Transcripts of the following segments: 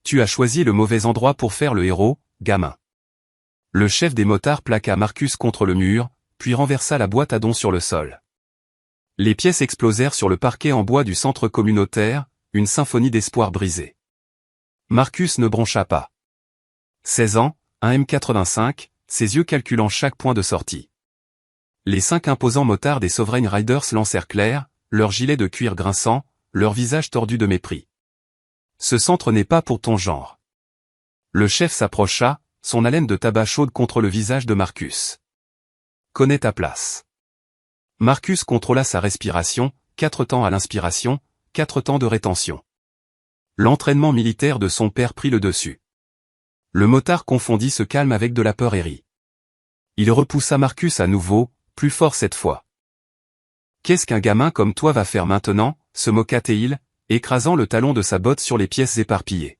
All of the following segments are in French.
Tu as choisi le mauvais endroit pour faire le héros, gamin. Le chef des motards plaqua Marcus contre le mur, puis renversa la boîte à dons sur le sol. Les pièces explosèrent sur le parquet en bois du centre communautaire, une symphonie d'espoir brisée. Marcus ne broncha pas. 16 ans, un M85, ses yeux calculant chaque point de sortie. Les 5 imposants motards des Sovereign Riders l'encerclèrent, leurs gilets de cuir grinçant, leurs visages tordus de mépris. Ce centre n'est pas pour ton genre. Le chef s'approcha, son haleine de tabac chaude contre le visage de Marcus. Connais ta place. Marcus contrôla sa respiration, 4 temps à l'inspiration, 4 temps de rétention. L'entraînement militaire de son père prit le dessus. Le motard confondit ce calme avec de la peur et rit. Il repoussa Marcus à nouveau, plus fort cette fois. Qu'est-ce qu'un gamin comme toi va faire maintenant, se moqua-t-il, écrasant le talon de sa botte sur les pièces éparpillées.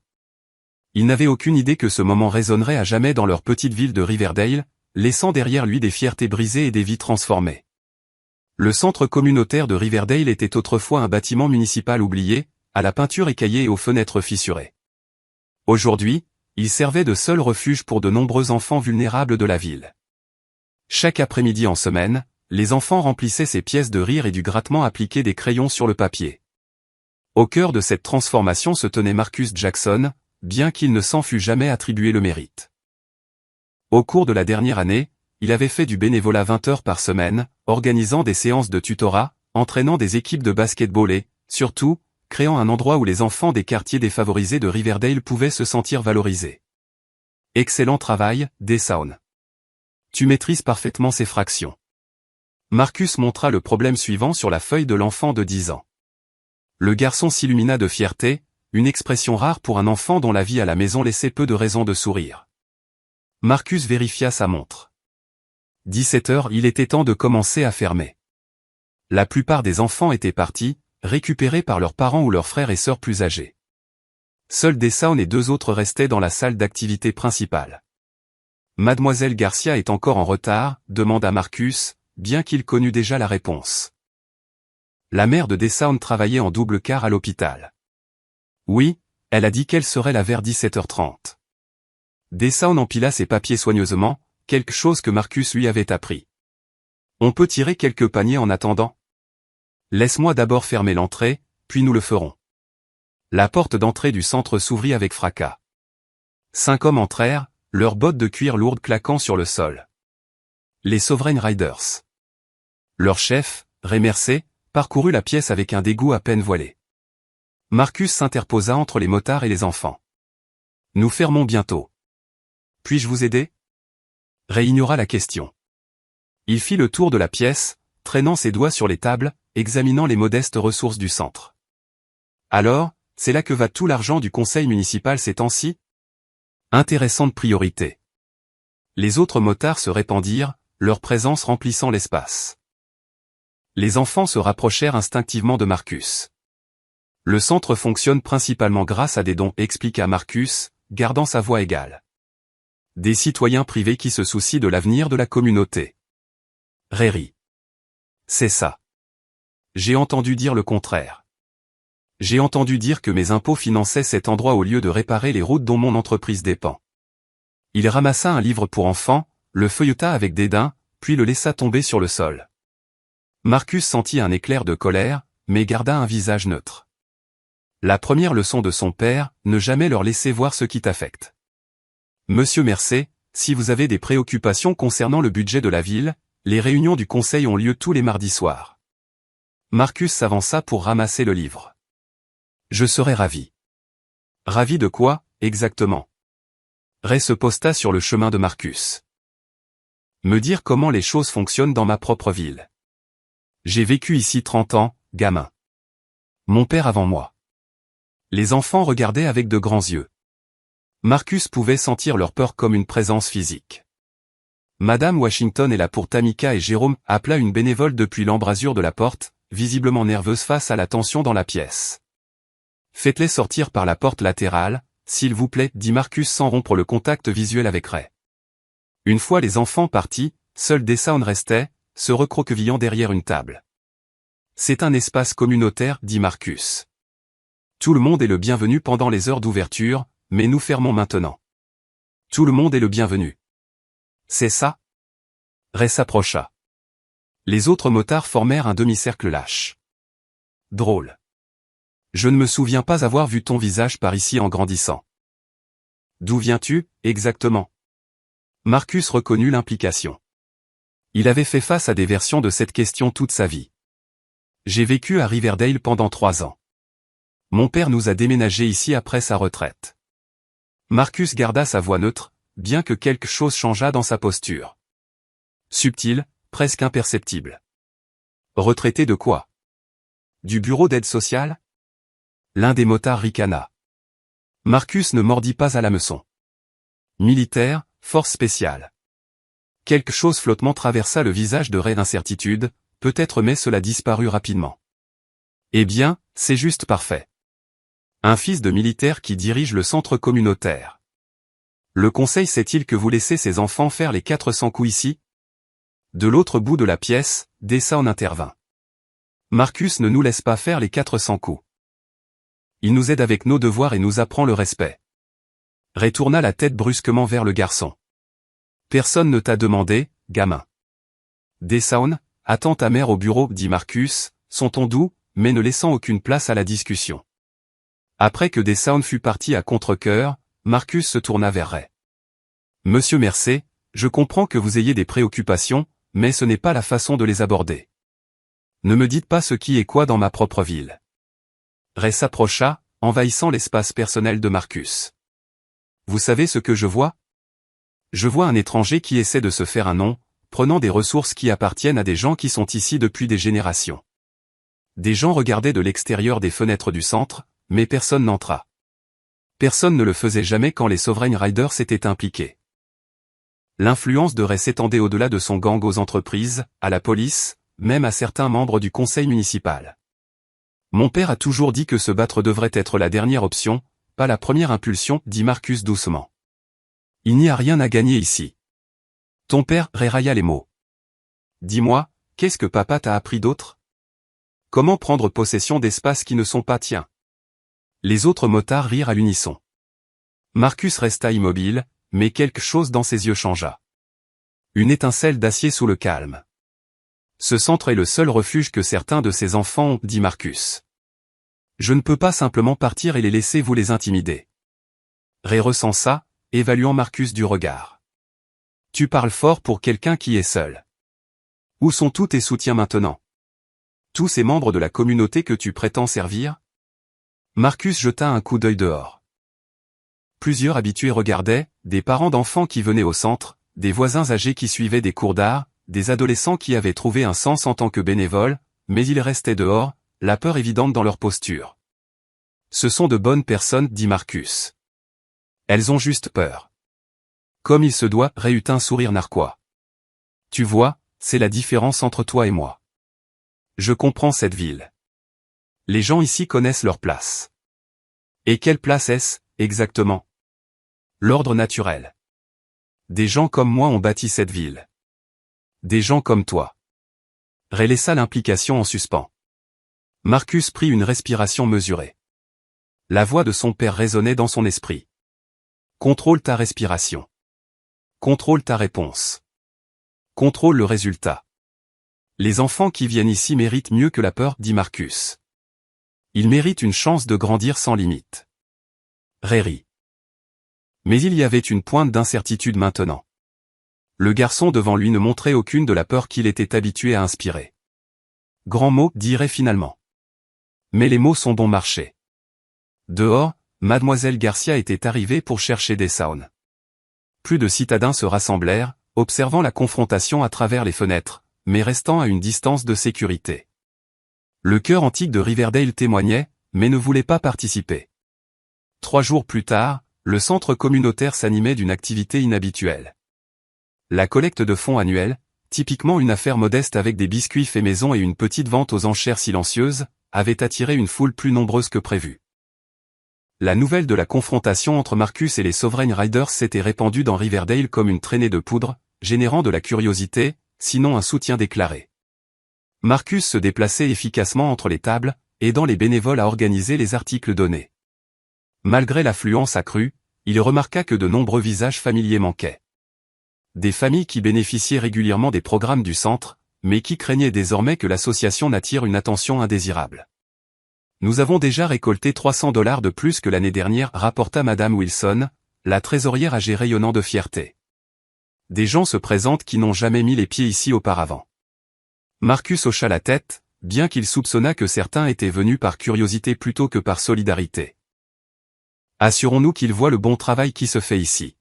Il n'avait aucune idée que ce moment résonnerait à jamais dans leur petite ville de Riverdale, laissant derrière lui des fiertés brisées et des vies transformées. Le centre communautaire de Riverdale était autrefois un bâtiment municipal oublié, à la peinture écaillée et aux fenêtres fissurées. Aujourd'hui, il servait de seul refuge pour de nombreux enfants vulnérables de la ville. Chaque après-midi en semaine, les enfants remplissaient ces pièces de rire et du grattement appliqué des crayons sur le papier. Au cœur de cette transformation se tenait Marcus Jackson, bien qu'il ne s'en fût jamais attribué le mérite. Au cours de la dernière année, il avait fait du bénévolat 20 heures par semaine, organisant des séances de tutorat, entraînant des équipes de basket-ball et, surtout, créant un endroit où les enfants des quartiers défavorisés de Riverdale pouvaient se sentir valorisés. Excellent travail, Deshaun. Tu maîtrises parfaitement ces fractions. Marcus montra le problème suivant sur la feuille de l'enfant de 10 ans. Le garçon s'illumina de fierté, une expression rare pour un enfant dont la vie à la maison laissait peu de raisons de sourire. Marcus vérifia sa montre. 17 heures, il était temps de commencer à fermer. La plupart des enfants étaient partis, récupérés par leurs parents ou leurs frères et sœurs plus âgés. Seuls Deshaun et 2 autres restaient dans la salle d'activité principale. Mademoiselle Garcia est encore en retard, demanda Marcus, bien qu'il connût déjà la réponse. La mère de Deshaun travaillait en double quart à l'hôpital. Oui, elle a dit qu'elle serait là vers 17h30. Deshaun empila ses papiers soigneusement, quelque chose que Marcus lui avait appris. On peut tirer quelques paniers en attendant. Laisse-moi d'abord fermer l'entrée, puis nous le ferons. La porte d'entrée du centre s'ouvrit avec fracas. 5 hommes entrèrent, leurs bottes de cuir lourdes claquant sur le sol. Les Sovereign Riders. Leur chef, Ray Mercer, parcourut la pièce avec un dégoût à peine voilé. Marcus s'interposa entre les motards et les enfants. Nous fermons bientôt. Puis-je vous aider? Ray ignora la question. Il fit le tour de la pièce, traînant ses doigts sur les tables, examinant les modestes ressources du centre. Alors, c'est là que va tout l'argent du conseil municipal ces temps-ci? Intéressante priorité. Les autres motards se répandirent, leur présence remplissant l'espace. Les enfants se rapprochèrent instinctivement de Marcus. Le centre fonctionne principalement grâce à des dons, expliqua Marcus, gardant sa voix égale. Des citoyens privés qui se soucient de l'avenir de la communauté. Ray. C'est ça. J'ai entendu dire le contraire. J'ai entendu dire que mes impôts finançaient cet endroit au lieu de réparer les routes dont mon entreprise dépend. Il ramassa un livre pour enfants, le feuilleta avec dédain, puis le laissa tomber sur le sol. Marcus sentit un éclair de colère, mais garda un visage neutre. La première leçon de son père, ne jamais leur laisser voir ce qui t'affecte. Monsieur Mercer, si vous avez des préoccupations concernant le budget de la ville, les réunions du conseil ont lieu tous les mardis soirs. Marcus s'avança pour ramasser le livre. Je serais ravi. Ravi de quoi, exactement? Ray se posta sur le chemin de Marcus. Me dire comment les choses fonctionnent dans ma propre ville. J'ai vécu ici 30 ans, gamin. Mon père avant moi. Les enfants regardaient avec de grands yeux. Marcus pouvait sentir leur peur comme une présence physique. Madame Washington est là pour Tamika et Jérôme, appela une bénévole depuis l'embrasure de la porte, visiblement nerveuse face à la tension dans la pièce. Faites-les sortir par la porte latérale, s'il vous plaît, dit Marcus sans rompre le contact visuel avec Ray. Une fois les enfants partis, seul Deshaun restait, se recroquevillant derrière une table. C'est un espace communautaire, dit Marcus. Tout le monde est le bienvenu pendant les heures d'ouverture, mais nous fermons maintenant. Tout le monde est le bienvenu. C'est ça? Ray s'approcha. Les autres motards formèrent un demi-cercle lâche. Drôle. Je ne me souviens pas avoir vu ton visage par ici en grandissant. D'où viens-tu, exactement? Marcus reconnut l'implication. Il avait fait face à des versions de cette question toute sa vie. J'ai vécu à Riverdale pendant 3 ans. Mon père nous a déménagé ici après sa retraite. Marcus garda sa voix neutre, bien que quelque chose changeât dans sa posture. Subtil, presque imperceptible. Retraité de quoi? Du bureau d'aide sociale? L'un des motards ricana. Marcus ne mordit pas à l'hameçon. Militaire, force spéciale. Quelque chose flottement traversa le visage de Ray d'incertitude, peut-être mais cela disparut rapidement. Eh bien, c'est juste parfait. Un fils de militaire qui dirige le centre communautaire. Le conseil sait-il que vous laissez ses enfants faire les 400 coups ici? De l'autre bout de la pièce, Deshaun intervint. Marcus ne nous laisse pas faire les 400 coups. Il nous aide avec nos devoirs et nous apprend le respect. Ray tourna la tête brusquement vers le garçon. Personne ne t'a demandé, gamin. Deshaun, attends ta mère au bureau, dit Marcus, son ton doux, mais ne laissant aucune place à la discussion. Après que Deshaun fut parti à contre-cœur, Marcus se tourna vers Ray. Monsieur Mercer, je comprends que vous ayez des préoccupations, mais ce n'est pas la façon de les aborder. Ne me dites pas ce qui est quoi dans ma propre ville. Ray s'approcha, envahissant l'espace personnel de Marcus. Vous savez ce que je vois? Je vois un étranger qui essaie de se faire un nom, prenant des ressources qui appartiennent à des gens qui sont ici depuis des générations. Des gens regardaient de l'extérieur des fenêtres du centre, mais personne n'entra. Personne ne le faisait jamais quand les Sovereign Riders s'étaient impliqués. L'influence de Ray s'étendait au-delà de son gang aux entreprises, à la police, même à certains membres du conseil municipal. Mon père a toujours dit que se battre devrait être la dernière option, pas la première impulsion, dit Marcus doucement. Il n'y a rien à gagner ici. Ton père railla les mots. Dis-moi, qu'est-ce que papa t'a appris d'autre? Comment prendre possession d'espaces qui ne sont pas tiens? Les autres motards rirent à l'unisson. Marcus resta immobile, mais quelque chose dans ses yeux changea. Une étincelle d'acier sous le calme. Ce centre est le seul refuge que certains de ses enfants ont, dit Marcus. Je ne peux pas simplement partir et les laisser vous les intimider. Ray ressent ça, évaluant Marcus du regard. Tu parles fort pour quelqu'un qui est seul. Où sont tous tes soutiens maintenant? Tous ces membres de la communauté que tu prétends servir? Marcus jeta un coup d'œil dehors. Plusieurs habitués regardaient, des parents d'enfants qui venaient au centre, des voisins âgés qui suivaient des cours d'art, des adolescents qui avaient trouvé un sens en tant que bénévoles, mais ils restaient dehors, la peur évidente dans leur posture. Ce sont de bonnes personnes, dit Marcus. Elles ont juste peur. Comme il se doit, Ray eut un sourire narquois. Tu vois, c'est la différence entre toi et moi. Je comprends cette ville. Les gens ici connaissent leur place. Et quelle place est-ce, exactement? L'ordre naturel. Des gens comme moi ont bâti cette ville. Des gens comme toi. Ray laissa l'implication en suspens. Marcus prit une respiration mesurée. La voix de son père résonnait dans son esprit. Contrôle ta respiration. Contrôle ta réponse. Contrôle le résultat. Les enfants qui viennent ici méritent mieux que la peur, dit Marcus. Ils méritent une chance de grandir sans limite. Ray rit. Mais il y avait une pointe d'incertitude maintenant. Le garçon devant lui ne montrait aucune de la peur qu'il était habitué à inspirer. Grand mot, dit Ray finalement. Mais les mots sont bon marché. Dehors, Mademoiselle Garcia était arrivée pour chercher Deshaun. Plus de citadins se rassemblèrent, observant la confrontation à travers les fenêtres, mais restant à une distance de sécurité. Le cœur antique de Riverdale témoignait, mais ne voulait pas participer. 3 jours plus tard, le centre communautaire s'animait d'une activité inhabituelle. La collecte de fonds annuelle, typiquement une affaire modeste avec des biscuits faits maison et une petite vente aux enchères silencieuses, avait attiré une foule plus nombreuse que prévu. La nouvelle de la confrontation entre Marcus et les Sovereign Riders s'était répandue dans Riverdale comme une traînée de poudre, générant de la curiosité, sinon un soutien déclaré. Marcus se déplaçait efficacement entre les tables, aidant les bénévoles à organiser les articles donnés. Malgré l'affluence accrue, il remarqua que de nombreux visages familiers manquaient. Des familles qui bénéficiaient régulièrement des programmes du centre, mais qui craignaient désormais que l'association n'attire une attention indésirable. Nous avons déjà récolté $300 de plus que l'année dernière, rapporta Madame Wilson, la trésorière âgée rayonnant de fierté. Des gens se présentent qui n'ont jamais mis les pieds ici auparavant. Marcus hocha la tête, bien qu'il soupçonnât que certains étaient venus par curiosité plutôt que par solidarité. Assurons-nous qu'ils voient le bon travail qui se fait ici.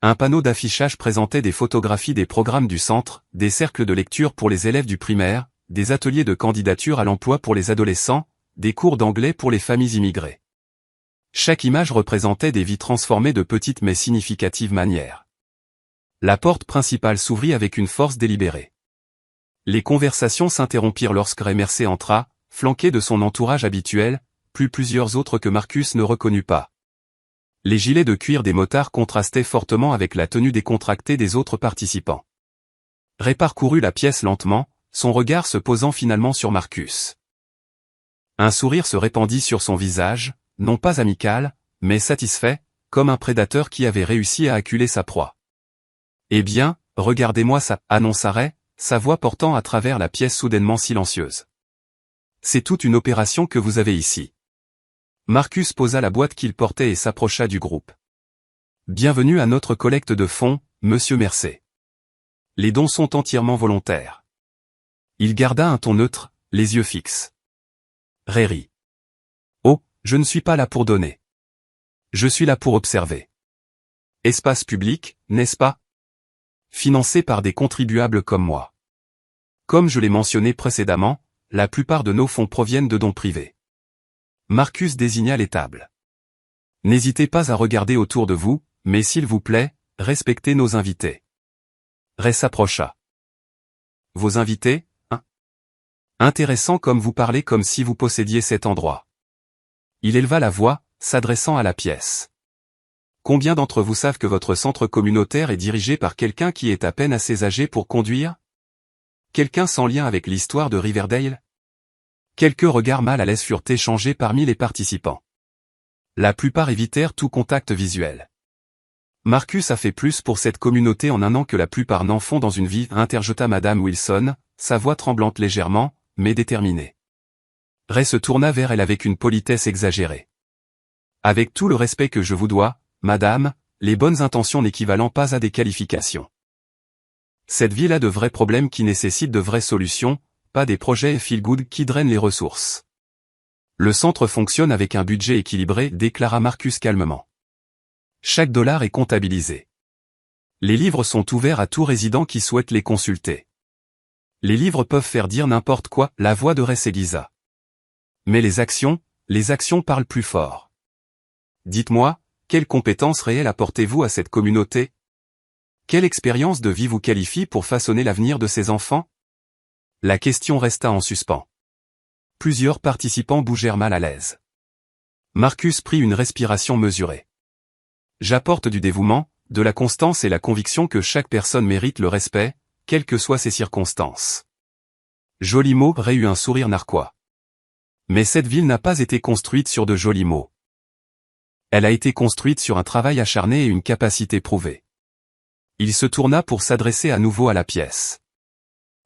Un panneau d'affichage présentait des photographies des programmes du centre, des cercles de lecture pour les élèves du primaire, des ateliers de candidature à l'emploi pour les adolescents, des cours d'anglais pour les familles immigrées. Chaque image représentait des vies transformées de petites mais significatives manières. La porte principale s'ouvrit avec une force délibérée. Les conversations s'interrompirent lorsque Ray Mercer entra, flanqué de son entourage habituel, plus plusieurs autres que Marcus ne reconnut pas. Les gilets de cuir des motards contrastaient fortement avec la tenue décontractée des autres participants. Ray parcourut la pièce lentement, son regard se posant finalement sur Marcus. Un sourire se répandit sur son visage, non pas amical, mais satisfait, comme un prédateur qui avait réussi à acculer sa proie. « Eh bien, regardez-moi ça » annonça Ray, sa voix portant à travers la pièce soudainement silencieuse. « C'est toute une opération que vous avez ici. » Marcus posa la boîte qu'il portait et s'approcha du groupe. « Bienvenue à notre collecte de fonds, Monsieur Mercer. Les dons sont entièrement volontaires. » Il garda un ton neutre, les yeux fixes. Ray rit. « Oh, je ne suis pas là pour donner. Je suis là pour observer. Espace public, n'est-ce pas? Financé par des contribuables comme moi. Comme je l'ai mentionné précédemment, la plupart de nos fonds proviennent de dons privés. » Marcus désigna les tables. « N'hésitez pas à regarder autour de vous, mais s'il vous plaît, respectez nos invités. » Ray s'approcha. « Vos invités, hein? Intéressant comme vous parlez comme si vous possédiez cet endroit. » Il éleva la voix, s'adressant à la pièce. « Combien d'entre vous savent que votre centre communautaire est dirigé par quelqu'un qui est à peine assez âgé pour conduire? Quelqu'un sans lien avec l'histoire de Riverdale? » Quelques regards mal à l'aise furent échangés parmi les participants. La plupart évitèrent tout contact visuel. Marcus a fait plus pour cette communauté en un an que la plupart n'en font dans une vie, interjeta Madame Wilson, sa voix tremblante légèrement, mais déterminée. Ray se tourna vers elle avec une politesse exagérée. Avec tout le respect que je vous dois, madame, les bonnes intentions n'équivalent pas à des qualifications. Cette ville a de vrais problèmes qui nécessitent de vraies solutions, pas des projets feel-good qui drainent les ressources. Le centre fonctionne avec un budget équilibré, déclara Marcus calmement. Chaque dollar est comptabilisé. Les livres sont ouverts à tout résident qui souhaite les consulter. Les livres peuvent faire dire n'importe quoi, la voix de Ray s'aiguisa. Mais les actions parlent plus fort. Dites-moi, quelles compétences réelles apportez-vous à cette communauté? Quelle expérience de vie vous qualifie pour façonner l'avenir de ces enfants? La question resta en suspens. Plusieurs participants bougèrent mal à l'aise. Marcus prit une respiration mesurée. J'apporte du dévouement, de la constance et la conviction que chaque personne mérite le respect, quelles que soient ses circonstances. Joli mot, Ray eut un sourire narquois. Mais cette ville n'a pas été construite sur de jolis mots. Elle a été construite sur un travail acharné et une capacité prouvée. Il se tourna pour s'adresser à nouveau à la pièce.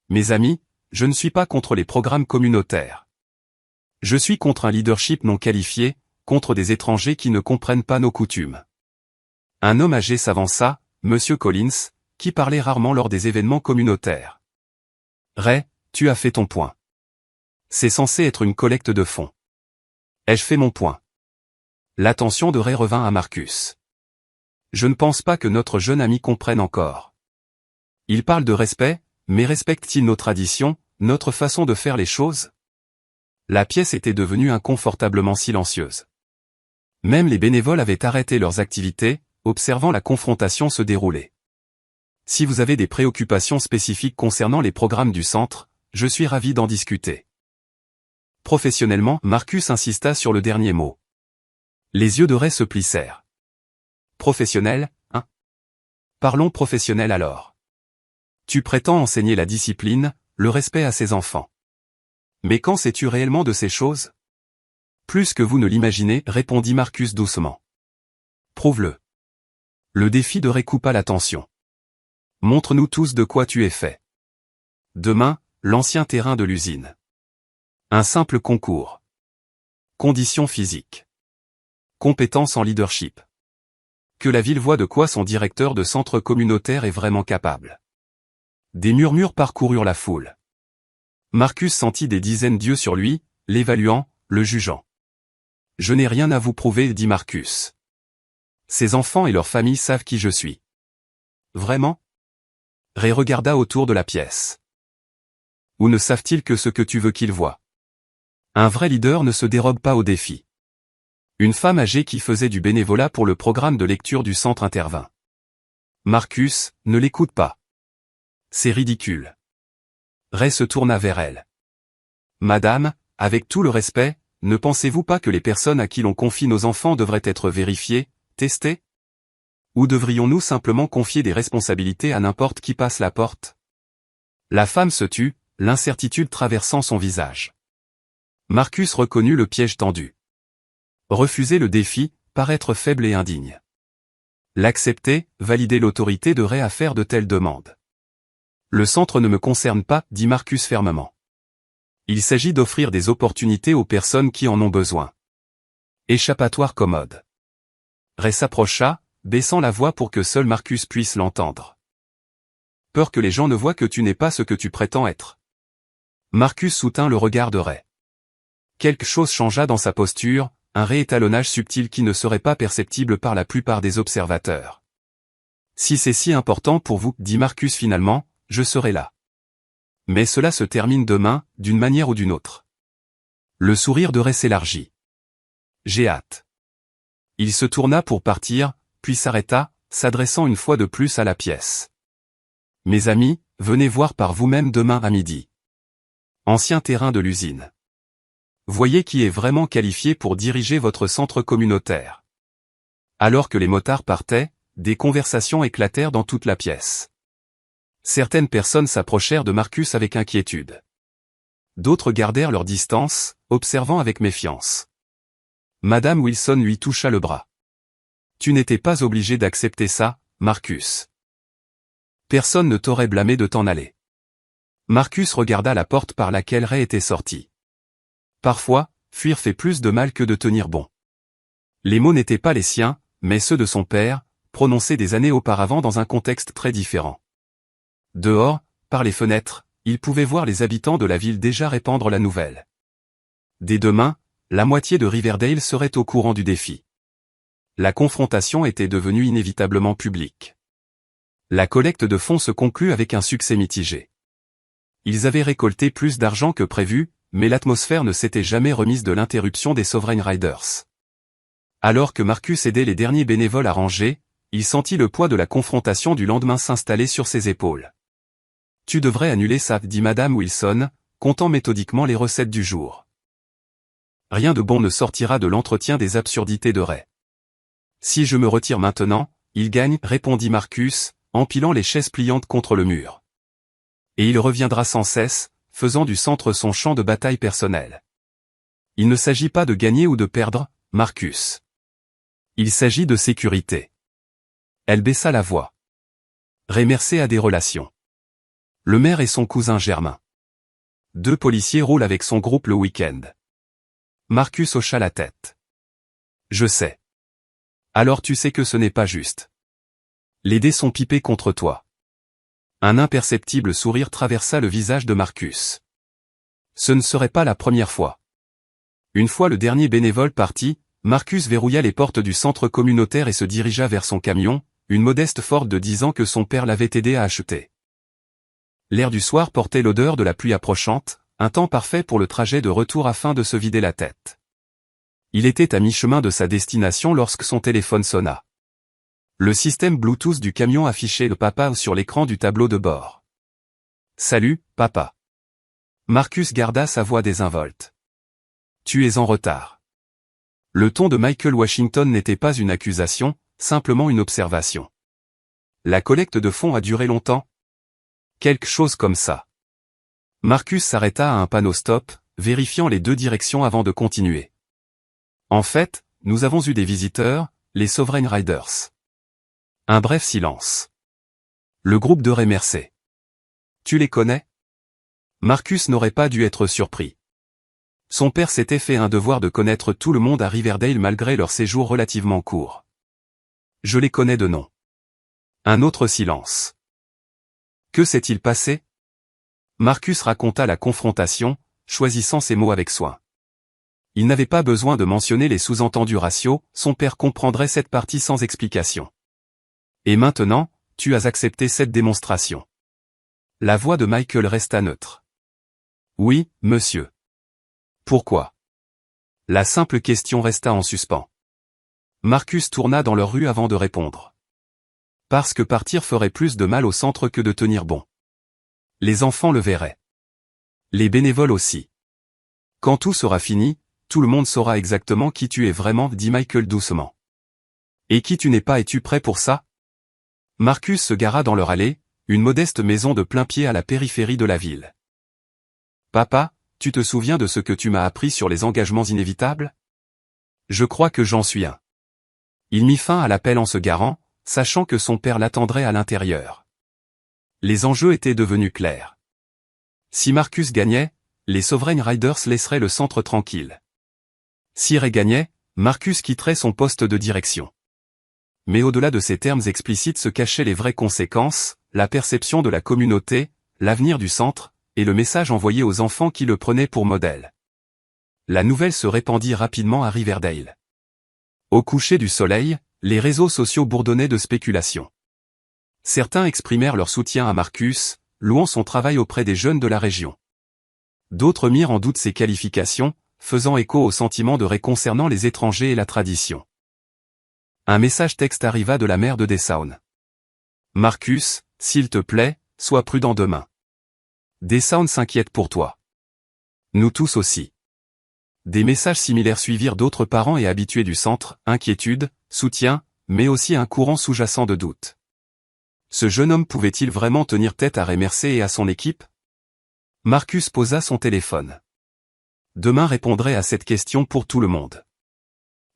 Mes amis, je ne suis pas contre les programmes communautaires. Je suis contre un leadership non qualifié, contre des étrangers qui ne comprennent pas nos coutumes. Un homme âgé s'avança, Monsieur Collins, qui parlait rarement lors des événements communautaires. Ray, tu as fait ton point. C'est censé être une collecte de fonds. Ai-je fait mon point? L'attention de Ray revint à Marcus. Je ne pense pas que notre jeune ami comprenne encore. Il parle de respect, mais respecte-t-il nos traditions, notre façon de faire les choses? La pièce était devenue inconfortablement silencieuse. Même les bénévoles avaient arrêté leurs activités, observant la confrontation se dérouler. Si vous avez des préoccupations spécifiques concernant les programmes du centre, je suis ravi d'en discuter. Professionnellement, Marcus insista sur le dernier mot. Les yeux de Ray se plissèrent. Professionnel, hein? Parlons professionnel alors. Tu prétends enseigner la discipline, le respect à ses enfants. Mais quand sais-tu réellement de ces choses? Plus que vous ne l'imaginez, répondit Marcus doucement. Prouve-le. Le défi de Ray coupa la tension. Montre-nous tous de quoi tu es fait. Demain, l'ancien terrain de l'usine. Un simple concours. Conditions physiques. Compétences en leadership. Que la ville voie de quoi son directeur de centre communautaire est vraiment capable. Des murmures parcoururent la foule. Marcus sentit des dizaines d'yeux sur lui, l'évaluant, le jugeant. Je n'ai rien à vous prouver, dit Marcus. Ces enfants et leurs familles savent qui je suis. Vraiment? Ray regarda autour de la pièce. Ou ne savent-ils que ce que tu veux qu'ils voient? Un vrai leader ne se dérobe pas au défi. Une femme âgée qui faisait du bénévolat pour le programme de lecture du centre intervint. Marcus, ne l'écoute pas. C'est ridicule. Ray se tourna vers elle. Madame, avec tout le respect, ne pensez-vous pas que les personnes à qui l'on confie nos enfants devraient être vérifiées, testées? Ou devrions-nous simplement confier des responsabilités à n'importe qui passe la porte? La femme se tut, l'incertitude traversant son visage. Marcus reconnut le piège tendu. Refuser le défi, paraître faible et indigne. L'accepter, valider l'autorité de Ray à faire de telles demandes. Le centre ne me concerne pas, dit Marcus fermement. Il s'agit d'offrir des opportunités aux personnes qui en ont besoin. Échappatoire commode. Ray s'approcha, baissant la voix pour que seul Marcus puisse l'entendre. Peur que les gens ne voient que tu n'es pas ce que tu prétends être. Marcus soutint le regard de Ray. Quelque chose changea dans sa posture, un réétalonnage subtil qui ne serait pas perceptible par la plupart des observateurs. Si c'est si important pour vous, dit Marcus finalement, je serai là. Mais cela se termine demain, d'une manière ou d'une autre. Le sourire de Ray s'élargit. J'ai hâte. Il se tourna pour partir, puis s'arrêta, s'adressant une fois de plus à la pièce. Mes amis, venez voir par vous-même demain à midi. Ancien terrain de l'usine. Voyez qui est vraiment qualifié pour diriger votre centre communautaire. Alors que les motards partaient, des conversations éclatèrent dans toute la pièce. Certaines personnes s'approchèrent de Marcus avec inquiétude. D'autres gardèrent leur distance, observant avec méfiance. Madame Wilson lui toucha le bras. Tu n'étais pas obligé d'accepter ça, Marcus. Personne ne t'aurait blâmé de t'en aller. Marcus regarda la porte par laquelle Ray était sorti. Parfois, fuir fait plus de mal que de tenir bon. Les mots n'étaient pas les siens, mais ceux de son père, prononcés des années auparavant dans un contexte très différent. Dehors, par les fenêtres, il pouvait voir les habitants de la ville déjà répandre la nouvelle. Dès demain, la moitié de Riverdale serait au courant du défi. La confrontation était devenue inévitablement publique. La collecte de fonds se conclut avec un succès mitigé. Ils avaient récolté plus d'argent que prévu, mais l'atmosphère ne s'était jamais remise de l'interruption des Sovereign Riders. Alors que Marcus aidait les derniers bénévoles à ranger, il sentit le poids de la confrontation du lendemain s'installer sur ses épaules. Tu devrais annuler ça, dit Madame Wilson, comptant méthodiquement les recettes du jour. Rien de bon ne sortira de l'entretien des absurdités de Ray. Si je me retire maintenant, il gagne, répondit Marcus, empilant les chaises pliantes contre le mur. Et il reviendra sans cesse, faisant du centre son champ de bataille personnel. Il ne s'agit pas de gagner ou de perdre, Marcus. Il s'agit de sécurité. Elle baissa la voix. Ray Mercer a des relations. Le maire et son cousin Germain. 2 policiers roulent avec son groupe le week-end. Marcus hocha la tête. Je sais. Alors tu sais que ce n'est pas juste. Les dés sont pipés contre toi. Un imperceptible sourire traversa le visage de Marcus. Ce ne serait pas la première fois. Une fois le dernier bénévole parti, Marcus verrouilla les portes du centre communautaire et se dirigea vers son camion, une modeste Ford de 10 ans que son père l'avait aidé à acheter. L'air du soir portait l'odeur de la pluie approchante, un temps parfait pour le trajet de retour afin de se vider la tête. Il était à mi-chemin de sa destination lorsque son téléphone sonna. Le système Bluetooth du camion affichait le papa sur l'écran du tableau de bord. « Salut, papa. » Marcus garda sa voix désinvolte. « Tu es en retard. » Le ton de Michael Washington n'était pas une accusation, simplement une observation. « La collecte de fonds a duré longtemps ?» Quelque chose comme ça. Marcus s'arrêta à un panneau stop, vérifiant les 2 directions avant de continuer. En fait, nous avons eu des visiteurs, les Sovereign Riders. Un bref silence. Le groupe de Ray Mercer. Tu les connais? Marcus n'aurait pas dû être surpris. Son père s'était fait un devoir de connaître tout le monde à Riverdale malgré leur séjour relativement court. Je les connais de nom. Un autre silence. Que s'est-il passé? Marcus raconta la confrontation, choisissant ses mots avec soin. Il n'avait pas besoin de mentionner les sous-entendus raciaux, son père comprendrait cette partie sans explication. Et maintenant, tu as accepté cette démonstration. La voix de Michael resta neutre. Oui, monsieur. Pourquoi? La simple question resta en suspens. Marcus tourna dans leur rue avant de répondre. Parce que partir ferait plus de mal au centre que de tenir bon. Les enfants le verraient. Les bénévoles aussi. Quand tout sera fini, tout le monde saura exactement qui tu es vraiment, dit Michael doucement. Et qui tu n'es pas, es-tu prêt pour ça? Marcus se gara dans leur allée, une modeste maison de plein pied à la périphérie de la ville. Papa, tu te souviens de ce que tu m'as appris sur les engagements inévitables? Je crois que j'en suis un. Il mit fin à l'appel en se garant, sachant que son père l'attendrait à l'intérieur. Les enjeux étaient devenus clairs. Si Marcus gagnait, les Sovereign Riders laisseraient le centre tranquille. Si Ray gagnait, Marcus quitterait son poste de direction. Mais au-delà de ces termes explicites se cachaient les vraies conséquences, la perception de la communauté, l'avenir du centre, et le message envoyé aux enfants qui le prenaient pour modèle. La nouvelle se répandit rapidement à Riverdale. Au coucher du soleil, les réseaux sociaux bourdonnaient de spéculations. Certains exprimèrent leur soutien à Marcus, louant son travail auprès des jeunes de la région. D'autres mirent en doute ses qualifications, faisant écho au sentiment de Ray concernant les étrangers et la tradition. Un message texte arriva de la mère de Deshaun. Marcus, s'il te plaît, sois prudent demain. Deshaun s'inquiète pour toi. Nous tous aussi. Des messages similaires suivirent d'autres parents et habitués du centre, inquiétude, soutien, mais aussi un courant sous-jacent de doute. Ce jeune homme pouvait-il vraiment tenir tête à Ray Mercer et à son équipe? Marcus posa son téléphone. Demain répondrait à cette question pour tout le monde.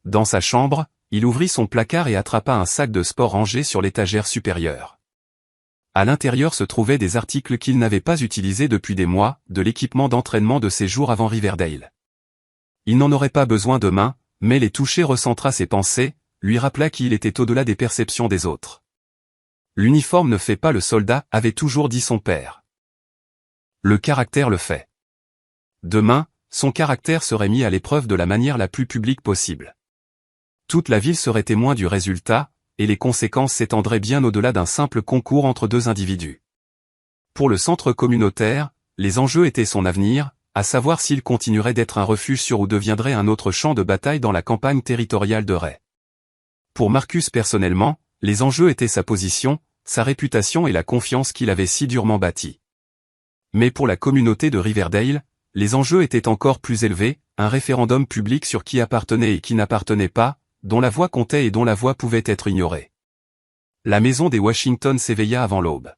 Dans sa chambre, il ouvrit son placard et attrapa un sac de sport rangé sur l'étagère supérieure. À l'intérieur se trouvaient des articles qu'il n'avait pas utilisés depuis des mois, de l'équipement d'entraînement de ses jours avant Riverdale. Il n'en aurait pas besoin demain, mais les toucher recentra ses pensées, lui rappela qu'il était au-delà des perceptions des autres. L'uniforme ne fait pas le soldat, avait toujours dit son père. Le caractère le fait. Demain, son caractère serait mis à l'épreuve de la manière la plus publique possible. Toute la ville serait témoin du résultat, et les conséquences s'étendraient bien au-delà d'un simple concours entre deux individus. Pour le centre communautaire, les enjeux étaient son avenir, à savoir s'il continuerait d'être un refuge sûr ou deviendrait un autre champ de bataille dans la campagne territoriale de Ray. Pour Marcus personnellement, les enjeux étaient sa position, sa réputation et la confiance qu'il avait si durement bâtie. Mais pour la communauté de Riverdale, les enjeux étaient encore plus élevés, un référendum public sur qui appartenait et qui n'appartenait pas, dont la voix comptait et dont la voix pouvait être ignorée. La maison des Washington s'éveilla avant l'aube.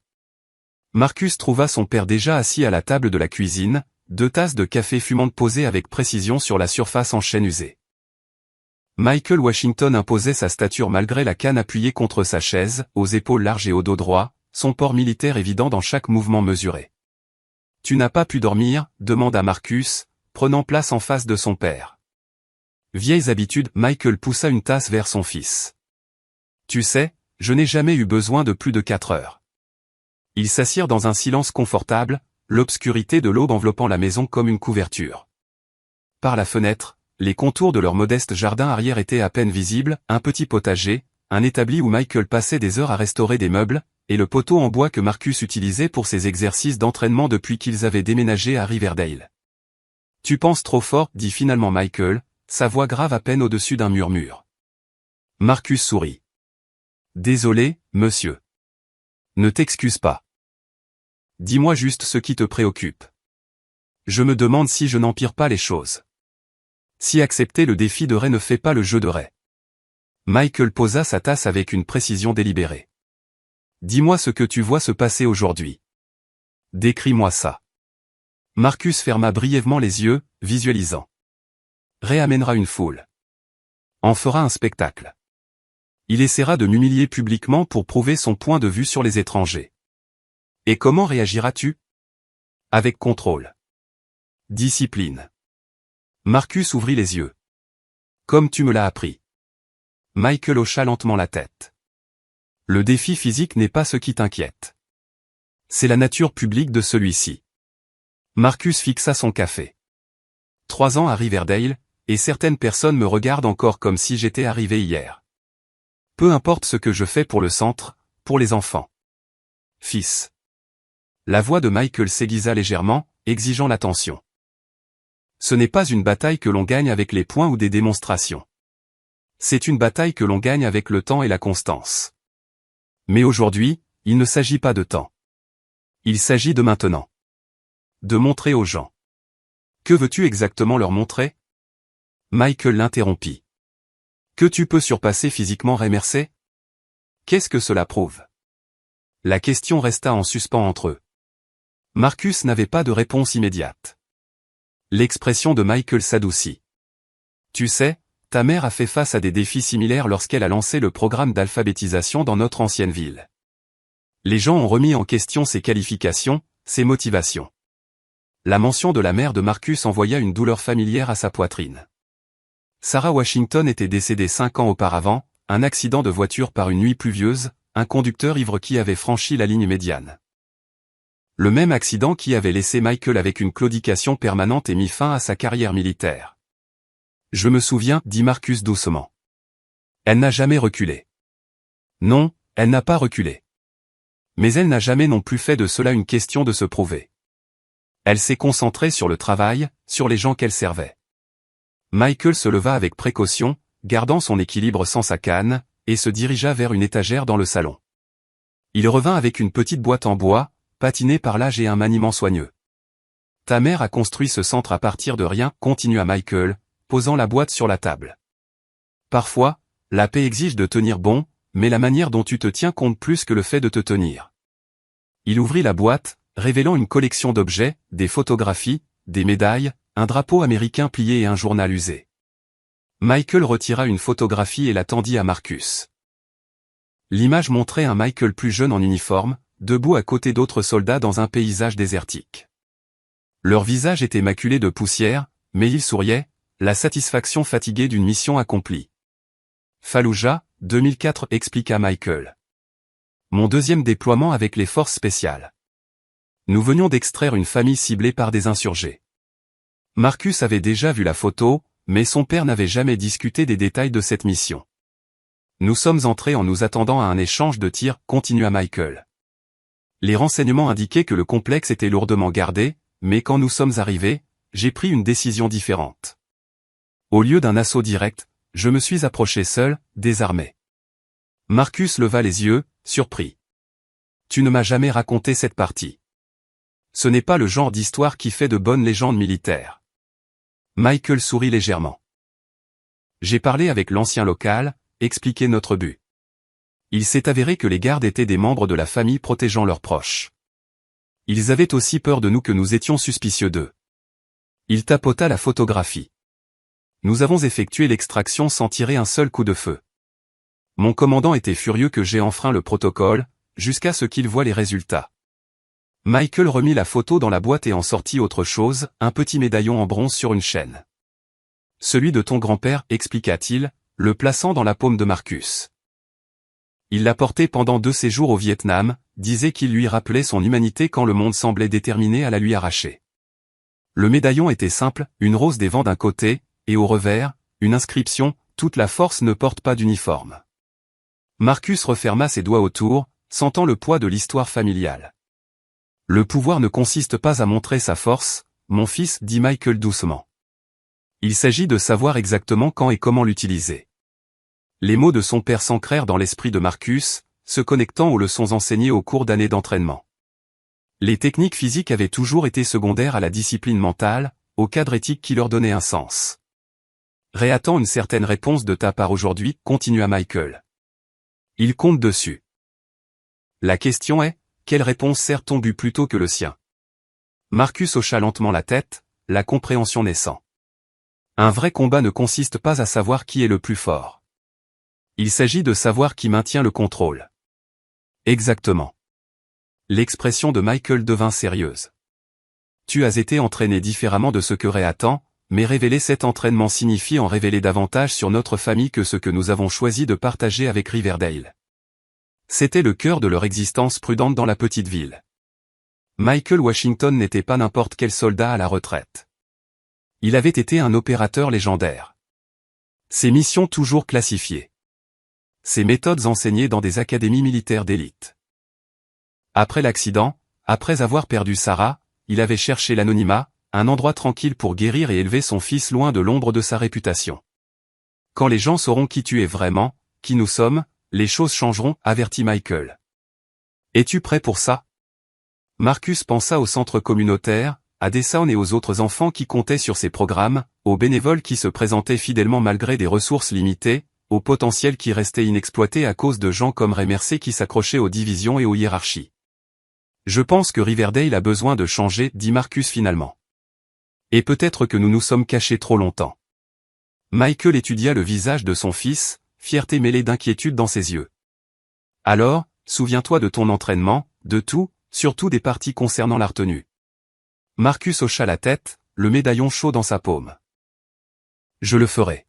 Marcus trouva son père déjà assis à la table de la cuisine, 2 tasses de café fumantes posées avec précision sur la surface en chêne usé. Michael Washington imposait sa stature malgré la canne appuyée contre sa chaise, aux épaules larges et au dos droit, son port militaire évident dans chaque mouvement mesuré. « Tu n'as pas pu dormir ?» demanda Marcus, prenant place en face de son père. Vieilles habitudes, Michael poussa une tasse vers son fils. « Tu sais, je n'ai jamais eu besoin de plus de 4 heures. » Ils s'assirent dans un silence confortable, l'obscurité de l'aube enveloppant la maison comme une couverture. Par la fenêtre, les contours de leur modeste jardin arrière étaient à peine visibles, un petit potager, un établi où Michael passait des heures à restaurer des meubles, et le poteau en bois que Marcus utilisait pour ses exercices d'entraînement depuis qu'ils avaient déménagé à Riverdale. « Tu penses trop fort, dit finalement Michael, sa voix grave à peine au-dessus d'un murmure. Marcus sourit. « Désolé, monsieur. Ne t'excuse pas. Dis-moi juste ce qui te préoccupe. Je me demande si je n'empire pas les choses. Si accepter le défi de Ray ne fait pas le jeu de Ray. » Michael posa sa tasse avec une précision délibérée. « Dis-moi ce que tu vois se passer aujourd'hui. Décris-moi ça. » Marcus ferma brièvement les yeux, visualisant. « Ray amènera une foule. en fera un spectacle. Il essaiera de m'humilier publiquement pour prouver son point de vue sur les étrangers. Et comment réagiras-tu? Avec contrôle. Discipline. Marcus ouvrit les yeux. Comme tu me l'as appris. Michael hocha lentement la tête. Le défi physique n'est pas ce qui t'inquiète. C'est la nature publique de celui-ci. Marcus fixa son café. 3 ans à Riverdale, et certaines personnes me regardent encore comme si j'étais arrivé hier. Peu importe ce que je fais pour le centre, pour les enfants. Fils. La voix de Michael s'aiguisa légèrement, exigeant l'attention. Ce n'est pas une bataille que l'on gagne avec les points ou des démonstrations. C'est une bataille que l'on gagne avec le temps et la constance. Mais aujourd'hui, il ne s'agit pas de temps. Il s'agit de maintenant. De montrer aux gens. Que veux-tu exactement leur montrer? Michael l'interrompit. Que tu peux surpasser physiquement Ray Mersey? Qu'est-ce que cela prouve? La question resta en suspens entre eux. Marcus n'avait pas de réponse immédiate. L'expression de Michael s'adoucit. Tu sais, ta mère a fait face à des défis similaires lorsqu'elle a lancé le programme d'alphabétisation dans notre ancienne ville. Les gens ont remis en question ses qualifications, ses motivations. La mention de la mère de Marcus envoya une douleur familière à sa poitrine. Sarah Washington était décédée 5 ans auparavant, un accident de voiture par une nuit pluvieuse, un conducteur ivre qui avait franchi la ligne médiane. Le même accident qui avait laissé Michael avec une claudication permanente et mis fin à sa carrière militaire. Je me souviens, dit Marcus doucement. Elle n'a jamais reculé. Non, elle n'a pas reculé. Mais elle n'a jamais non plus fait de cela une question de se prouver. Elle s'est concentrée sur le travail, sur les gens qu'elle servait. Michael se leva avec précaution, gardant son équilibre sans sa canne, et se dirigea vers une étagère dans le salon. Il revint avec une petite boîte en bois, patinée par l'âge et un maniement soigneux. Ta mère a construit ce centre à partir de rien, continua Michael, posant la boîte sur la table. Parfois, la paix exige de tenir bon, mais la manière dont tu te tiens compte plus que le fait de te tenir. Il ouvrit la boîte, révélant une collection d'objets, des photographies, des médailles, un drapeau américain plié et un journal usé. Michael retira une photographie et la tendit à Marcus. L'image montrait un Michael plus jeune en uniforme, debout à côté d'autres soldats dans un paysage désertique. Leur visage était maculé de poussière, mais ils souriaient, la satisfaction fatiguée d'une mission accomplie. Fallujah, 2004 expliqua Michael. Mon deuxième déploiement avec les forces spéciales. Nous venions d'extraire une famille ciblée par des insurgés. Marcus avait déjà vu la photo, mais son père n'avait jamais discuté des détails de cette mission. Nous sommes entrés en nous attendant à un échange de tirs, continua Michael. Les renseignements indiquaient que le complexe était lourdement gardé, mais quand nous sommes arrivés, j'ai pris une décision différente. Au lieu d'un assaut direct, je me suis approché seul, désarmé. Marcus leva les yeux, surpris. Tu ne m'as jamais raconté cette partie. Ce n'est pas le genre d'histoire qui fait de bonnes légendes militaires. Michael sourit légèrement. J'ai parlé avec l'ancien local, expliqué notre but. Il s'est avéré que les gardes étaient des membres de la famille protégeant leurs proches. Ils avaient aussi peur de nous que nous étions suspicieux d'eux. Il tapota la photographie. Nous avons effectué l'extraction sans tirer un seul coup de feu. Mon commandant était furieux que j'ai enfreint le protocole, jusqu'à ce qu'il voie les résultats. Michael remit la photo dans la boîte et en sortit autre chose, un petit médaillon en bronze sur une chaîne. Celui de ton grand-père, expliqua-t-il, le plaçant dans la paume de Marcus. Il l'a porté pendant 2 séjours au Vietnam, disait qu'il lui rappelait son humanité quand le monde semblait déterminé à la lui arracher. Le médaillon était simple, une rose des vents d'un côté, et au revers, une inscription, « Toute la force ne porte pas d'uniforme ». Marcus referma ses doigts autour, sentant le poids de l'histoire familiale. Le pouvoir ne consiste pas à montrer sa force, mon fils, dit Michael doucement. Il s'agit de savoir exactement quand et comment l'utiliser. Les mots de son père s'ancrèrent dans l'esprit de Marcus, se connectant aux leçons enseignées au cours d'années d'entraînement. Les techniques physiques avaient toujours été secondaires à la discipline mentale, au cadre éthique qui leur donnait un sens. Ray attend une certaine réponse de ta part aujourd'hui, continua Michael. Il compte dessus. La question est, quelle réponse sert ton but plutôt que le sien? Marcus hocha lentement la tête, la compréhension naissant. Un vrai combat ne consiste pas à savoir qui est le plus fort. Il s'agit de savoir qui maintient le contrôle. Exactement. L'expression de Michael devint sérieuse. Tu as été entraîné différemment de ce que Ray attend, mais révéler cet entraînement signifie en révéler davantage sur notre famille que ce que nous avons choisi de partager avec Riverdale. C'était le cœur de leur existence prudente dans la petite ville. Michael Washington n'était pas n'importe quel soldat à la retraite. Il avait été un opérateur légendaire. Ses missions toujours classifiées. Ses méthodes enseignées dans des académies militaires d'élite. Après l'accident, après avoir perdu Sarah, il avait cherché l'anonymat, un endroit tranquille pour guérir et élever son fils loin de l'ombre de sa réputation. Quand les gens sauront qui tu es vraiment, qui nous sommes, les choses changeront, avertit Michael. Es-tu prêt pour ça? Marcus pensa au centre communautaire, à Deshaun et aux autres enfants qui comptaient sur ses programmes, aux bénévoles qui se présentaient fidèlement malgré des ressources limitées, au potentiel qui restait inexploité à cause de gens comme Ray Mercer qui s'accrochaient aux divisions et aux hiérarchies. Je pense que Riverdale a besoin de changer, dit Marcus finalement. Et peut-être que nous nous sommes cachés trop longtemps. Michael étudia le visage de son fils, fierté mêlée d'inquiétude dans ses yeux. Alors, souviens-toi de ton entraînement, de tout, surtout des parties concernant la retenue. Marcus hocha la tête, le médaillon chaud dans sa paume. Je le ferai.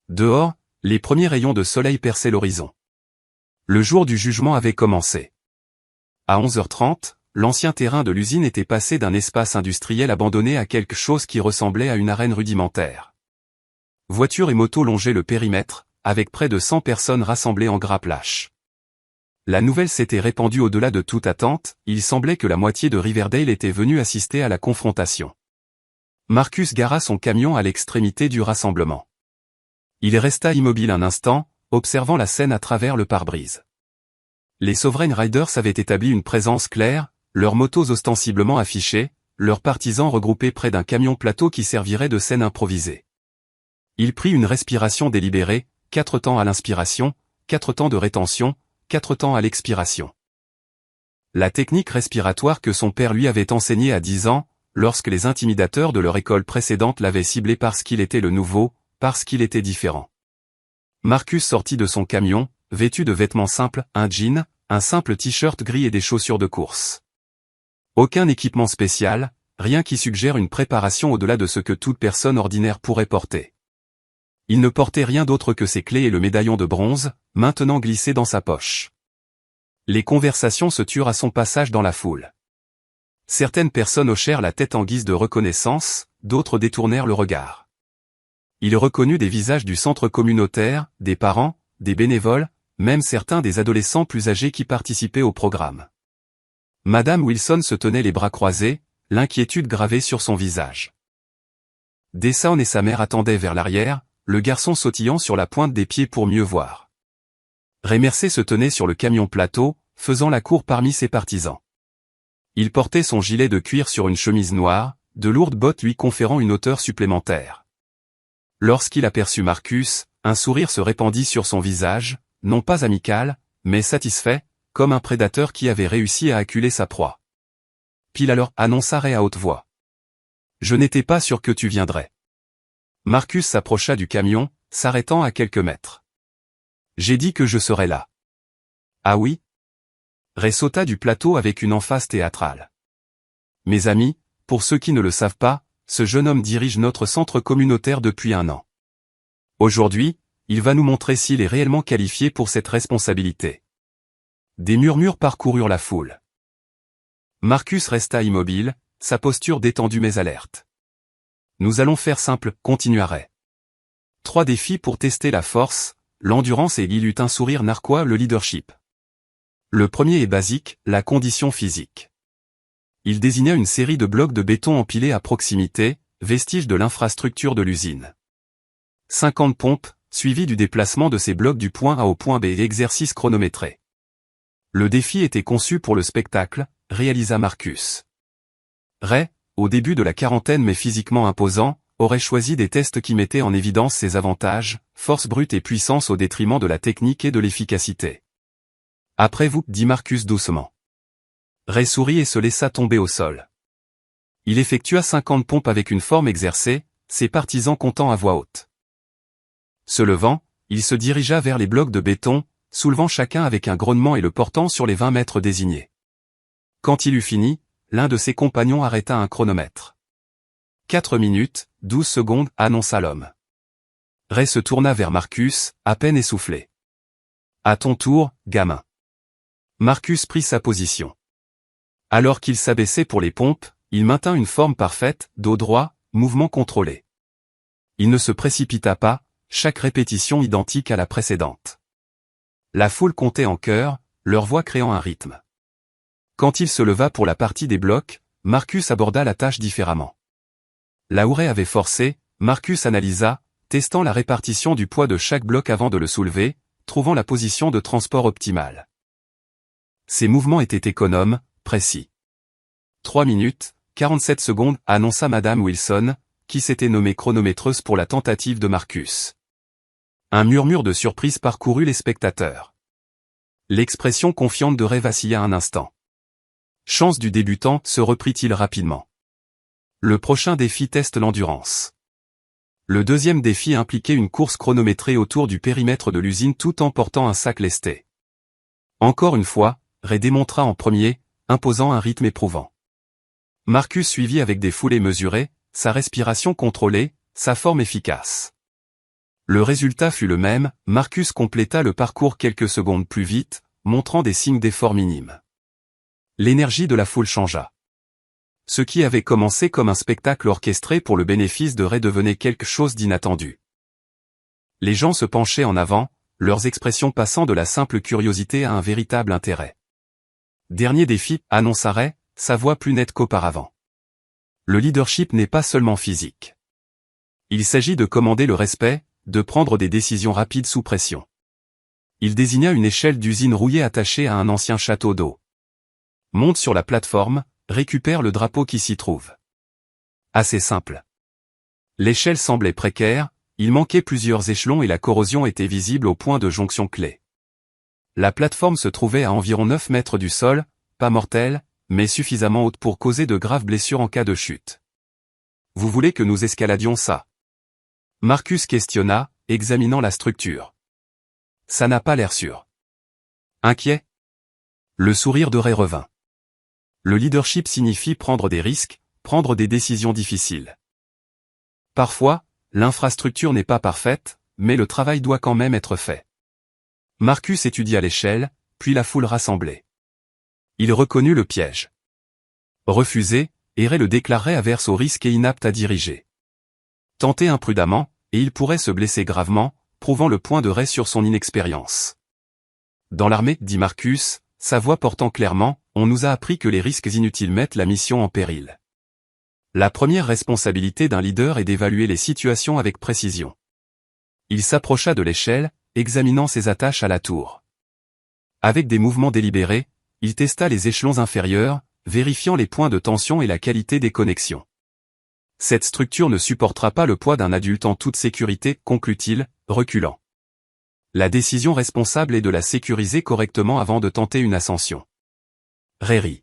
Dehors, les premiers rayons de soleil perçaient l'horizon. Le jour du jugement avait commencé. À 11h30, l'ancien terrain de l'usine était passé d'un espace industriel abandonné à quelque chose qui ressemblait à une arène rudimentaire. Voitures et motos longeaient le périmètre, avec près de 100 personnes rassemblées en grappe lâche. La nouvelle s'était répandue au-delà de toute attente, il semblait que la moitié de Riverdale était venue assister à la confrontation. Marcus gara son camion à l'extrémité du rassemblement. Il resta immobile un instant, observant la scène à travers le pare-brise. Les Sovereign Riders avaient établi une présence claire, leurs motos ostensiblement affichées, leurs partisans regroupés près d'un camion plateau qui servirait de scène improvisée. Il prit une respiration délibérée, 4 temps à l'inspiration, 4 temps de rétention, 4 temps à l'expiration. La technique respiratoire que son père lui avait enseignée à 10 ans, lorsque les intimidateurs de leur école précédente l'avaient ciblé parce qu'il était le nouveau, parce qu'il était différent. Marcus sortit de son camion, vêtu de vêtements simples, un jean, un simple t-shirt gris et des chaussures de course. Aucun équipement spécial, rien qui suggère une préparation au-delà de ce que toute personne ordinaire pourrait porter. Il ne portait rien d'autre que ses clés et le médaillon de bronze, maintenant glissé dans sa poche. Les conversations se turent à son passage dans la foule. Certaines personnes hochèrent la tête en guise de reconnaissance, d'autres détournèrent le regard. Il reconnut des visages du centre communautaire, des parents, des bénévoles, même certains des adolescents plus âgés qui participaient au programme. Madame Wilson se tenait les bras croisés, l'inquiétude gravée sur son visage. Deshaun et sa mère attendaient vers l'arrière, le garçon sautillant sur la pointe des pieds pour mieux voir. Ray Mercer se tenait sur le camion plateau, faisant la cour parmi ses partisans. Il portait son gilet de cuir sur une chemise noire, de lourdes bottes lui conférant une hauteur supplémentaire. Lorsqu'il aperçut Marcus, un sourire se répandit sur son visage, non pas amical, mais satisfait, comme un prédateur qui avait réussi à acculer sa proie. Pile alors, annonça Ray à haute voix. Je n'étais pas sûr que tu viendrais. Marcus s'approcha du camion, s'arrêtant à quelques mètres. J'ai dit que je serais là. Ah oui? Ray sauta du plateau avec une emphase théâtrale. Mes amis, pour ceux qui ne le savent pas, ce jeune homme dirige notre centre communautaire depuis 1 an. Aujourd'hui, il va nous montrer s'il est réellement qualifié pour cette responsabilité. Des murmures parcoururent la foule. Marcus resta immobile, sa posture détendue mais alerte. Nous allons faire simple, continua Ray. 3 défis pour tester la force, l'endurance et il eut un sourire narquois, le leadership. Le premier est basique, la condition physique. Il désigna une série de blocs de béton empilés à proximité, vestige de l'infrastructure de l'usine. 50 pompes, suivi du déplacement de ces blocs du point A au point B et exercice chronométré. Le défi était conçu pour le spectacle, réalisa Marcus. Ray, au début de la quarantaine mais physiquement imposant, aurait choisi des tests qui mettaient en évidence ses avantages, force brute et puissance au détriment de la technique et de l'efficacité. Après vous, dit Marcus doucement. Ray sourit et se laissa tomber au sol. Il effectua 50 pompes avec une forme exercée, ses partisans comptant à voix haute. Se levant, il se dirigea vers les blocs de béton, soulevant chacun avec un grognement et le portant sur les 20 mètres désignés. Quand il eut fini, l'un de ses compagnons arrêta un chronomètre. 4 minutes, 12 secondes, annonça l'homme. Ray se tourna vers Marcus, à peine essoufflé. À ton tour, gamin. Marcus prit sa position. Alors qu'il s'abaissait pour les pompes, il maintint une forme parfaite, dos droit, mouvement contrôlé. Il ne se précipita pas, chaque répétition identique à la précédente. La foule comptait en chœur, leur voix créant un rythme. Quand il se leva pour la partie des blocs, Marcus aborda la tâche différemment. Là où Ray avait forcé, Marcus analysa, testant la répartition du poids de chaque bloc avant de le soulever, trouvant la position de transport optimale. Ses mouvements étaient économes, précis. 3 minutes, 47 secondes, annonça Madame Wilson, qui s'était nommée chronométreuse pour la tentative de Marcus. Un murmure de surprise parcourut les spectateurs. L'expression confiante de Ray vacilla un instant. Chance du débutant, se reprit-il rapidement. Le prochain défi teste l'endurance. Le deuxième défi impliquait une course chronométrée autour du périmètre de l'usine tout en portant un sac lesté. Encore une fois, Ray démontra en premier, imposant un rythme éprouvant. Marcus suivit avec des foulées mesurées, sa respiration contrôlée, sa forme efficace. Le résultat fut le même, Marcus compléta le parcours quelques secondes plus vite, montrant des signes d'effort minimes. L'énergie de la foule changea. Ce qui avait commencé comme un spectacle orchestré pour le bénéfice de Ray devenait quelque chose d'inattendu. Les gens se penchaient en avant, leurs expressions passant de la simple curiosité à un véritable intérêt. Dernier défi, annonça Ray, sa voix plus nette qu'auparavant. Le leadership n'est pas seulement physique. Il s'agit de commander le respect, de prendre des décisions rapides sous pression. Il désigna une échelle d'usine rouillée attachée à un ancien château d'eau. Monte sur la plateforme, récupère le drapeau qui s'y trouve. Assez simple. L'échelle semblait précaire, il manquait plusieurs échelons et la corrosion était visible au point de jonction clé. La plateforme se trouvait à environ 9 mètres du sol, pas mortelle, mais suffisamment haute pour causer de graves blessures en cas de chute. Vous voulez que nous escaladions ça? Marcus questionna, examinant la structure. Ça n'a pas l'air sûr. Inquiet? Le sourire de Ray revint. Le leadership signifie prendre des risques, prendre des décisions difficiles. Parfois, l'infrastructure n'est pas parfaite, mais le travail doit quand même être fait. Marcus étudia l'échelle, puis la foule rassemblée. Il reconnut le piège. Refusé, et Ray le déclarait averse au risque et inapte à diriger. Tenter imprudemment, et il pourrait se blesser gravement, prouvant le point de Ray sur son inexpérience. Dans l'armée, dit Marcus, sa voix portant clairement, on nous a appris que les risques inutiles mettent la mission en péril. La première responsabilité d'un leader est d'évaluer les situations avec précision. Il s'approcha de l'échelle, examinant ses attaches à la tour. Avec des mouvements délibérés, il testa les échelons inférieurs, vérifiant les points de tension et la qualité des connexions. Cette structure ne supportera pas le poids d'un adulte en toute sécurité, conclut-il, reculant. La décision responsable est de la sécuriser correctement avant de tenter une ascension. Ray.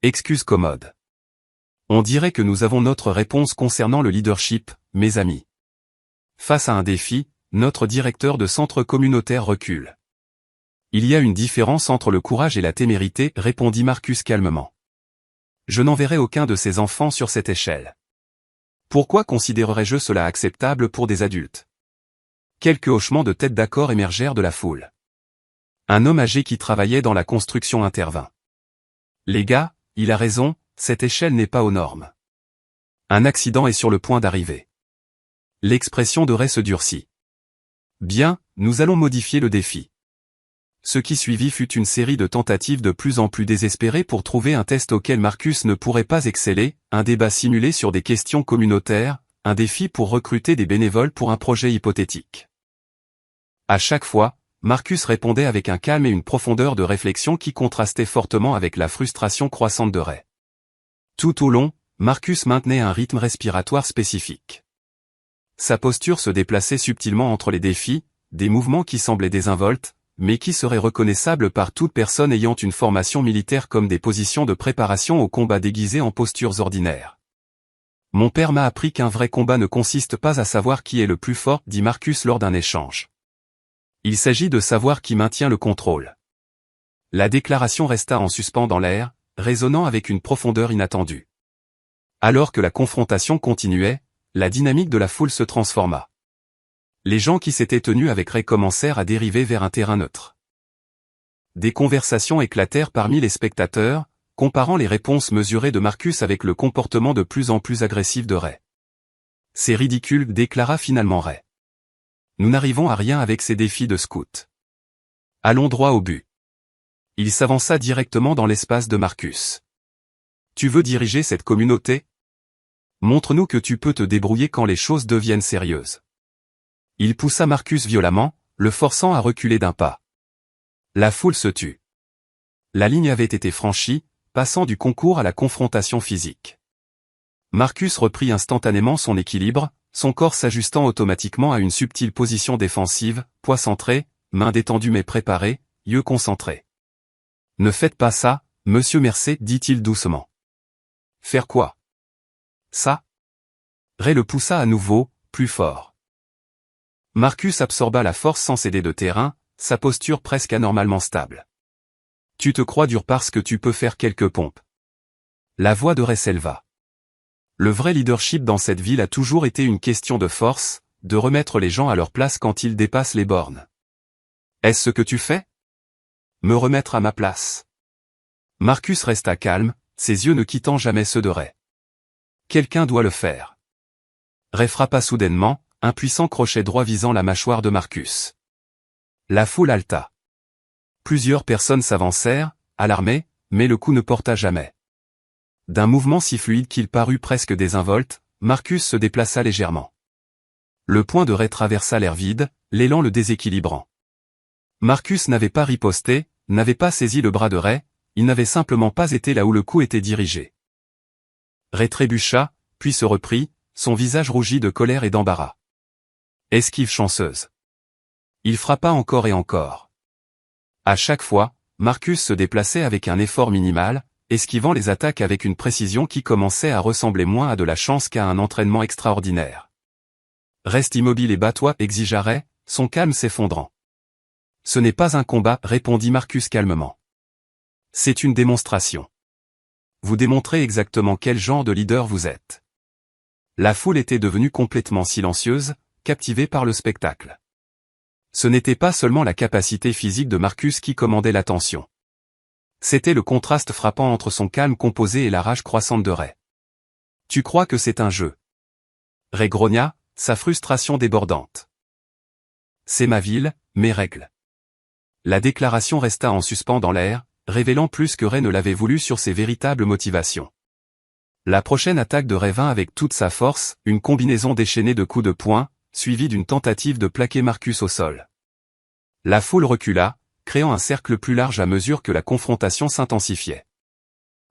Excuse commode. On dirait que nous avons notre réponse concernant le leadership, mes amis. Face à un défi, notre directeur de centre communautaire recule. Il y a une différence entre le courage et la témérité, répondit Marcus calmement. Je n'enverrai aucun de ces enfants sur cette échelle. Pourquoi considérerais-je cela acceptable pour des adultes? Quelques hochements de tête d'accord émergèrent de la foule. Un homme âgé qui travaillait dans la construction intervint. Les gars, il a raison, cette échelle n'est pas aux normes. Un accident est sur le point d'arriver. L'expression de Ray se durcit. Bien, nous allons modifier le défi. Ce qui suivit fut une série de tentatives de plus en plus désespérées pour trouver un test auquel Marcus ne pourrait pas exceller, un débat simulé sur des questions communautaires, un défi pour recruter des bénévoles pour un projet hypothétique. À chaque fois, Marcus répondait avec un calme et une profondeur de réflexion qui contrastait fortement avec la frustration croissante de Ray. Tout au long, Marcus maintenait un rythme respiratoire spécifique. Sa posture se déplaçait subtilement entre les défis, des mouvements qui semblaient désinvoltes, mais qui seraient reconnaissables par toute personne ayant une formation militaire comme des positions de préparation au combat déguisées en postures ordinaires. Mon père m'a appris qu'un vrai combat ne consiste pas à savoir qui est le plus fort, dit Marcus lors d'un échange. Il s'agit de savoir qui maintient le contrôle. La déclaration resta en suspens dans l'air, résonnant avec une profondeur inattendue. Alors que la confrontation continuait, la dynamique de la foule se transforma. Les gens qui s'étaient tenus avec Ray commencèrent à dériver vers un terrain neutre. Des conversations éclatèrent parmi les spectateurs, comparant les réponses mesurées de Marcus avec le comportement de plus en plus agressif de Ray. « C'est ridicule », déclara finalement Ray. « Nous n'arrivons à rien avec ces défis de scout. Allons droit au but. » Il s'avança directement dans l'espace de Marcus. « Tu veux diriger cette communauté? Montre-nous que tu peux te débrouiller quand les choses deviennent sérieuses. » Il poussa Marcus violemment, le forçant à reculer d'un pas. La foule se tut. La ligne avait été franchie, passant du concours à la confrontation physique. Marcus reprit instantanément son équilibre, son corps s'ajustant automatiquement à une subtile position défensive, poids centré, mains détendues mais préparées, yeux concentrés. « Ne faites pas ça, monsieur Mercé, dit-il doucement. »« Faire quoi? Ça ?» Ray le poussa à nouveau, plus fort. Marcus absorba la force sans céder de terrain, sa posture presque anormalement stable. « Tu te crois dur parce que tu peux faire quelques pompes. » La voix de Ray s'éleva. Le vrai leadership dans cette ville a toujours été une question de force, de remettre les gens à leur place quand ils dépassent les bornes. Est-ce ce que tu fais? Me remettre à ma place. Marcus resta calme, ses yeux ne quittant jamais ceux de Ray. Quelqu'un doit le faire. Ray frappa soudainement, un puissant crochet droit visant la mâchoire de Marcus. La foule haleta. Plusieurs personnes s'avancèrent, alarmées, mais le coup ne porta jamais. D'un mouvement si fluide qu'il parut presque désinvolte, Marcus se déplaça légèrement. Le poing de Ray traversa l'air vide, l'élan le déséquilibrant. Marcus n'avait pas riposté, n'avait pas saisi le bras de Ray, il n'avait simplement pas été là où le coup était dirigé. Ray trébucha, puis se reprit, son visage rougi de colère et d'embarras. Esquive chanceuse. Il frappa encore et encore. À chaque fois, Marcus se déplaçait avec un effort minimal, esquivant les attaques avec une précision qui commençait à ressembler moins à de la chance qu'à un entraînement extraordinaire. « Reste immobile et bats-toi » exigea Ray, son calme s'effondrant. « Ce n'est pas un combat » répondit Marcus calmement. « C'est une démonstration. Vous démontrez exactement quel genre de leader vous êtes. » La foule était devenue complètement silencieuse, captivée par le spectacle. Ce n'était pas seulement la capacité physique de Marcus qui commandait l'attention. C'était le contraste frappant entre son calme composé et la rage croissante de Ray. « Tu crois que c'est un jeu? » Ray grogna, sa frustration débordante. « C'est ma ville, mes règles. » La déclaration resta en suspens dans l'air, révélant plus que Ray ne l'avait voulu sur ses véritables motivations. La prochaine attaque de Ray vint avec toute sa force, une combinaison déchaînée de coups de poing, suivie d'une tentative de plaquer Marcus au sol. La foule recula, créant un cercle plus large à mesure que la confrontation s'intensifiait.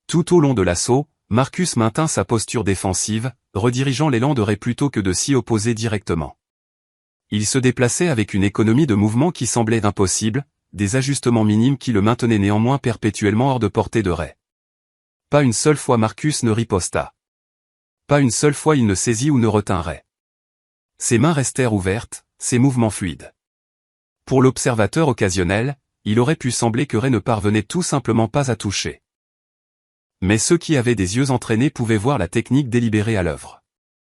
Tout au long de l'assaut, Marcus maintint sa posture défensive, redirigeant l'élan de Ray plutôt que de s'y opposer directement. Il se déplaçait avec une économie de mouvement qui semblait impossible, des ajustements minimes qui le maintenaient néanmoins perpétuellement hors de portée de Ray. Pas une seule fois Marcus ne riposta. Pas une seule fois il ne saisit ou ne retint Ray. Ses mains restèrent ouvertes, ses mouvements fluides. Pour l'observateur occasionnel, il aurait pu sembler que Ray ne parvenait tout simplement pas à toucher. Mais ceux qui avaient des yeux entraînés pouvaient voir la technique délibérée à l'œuvre.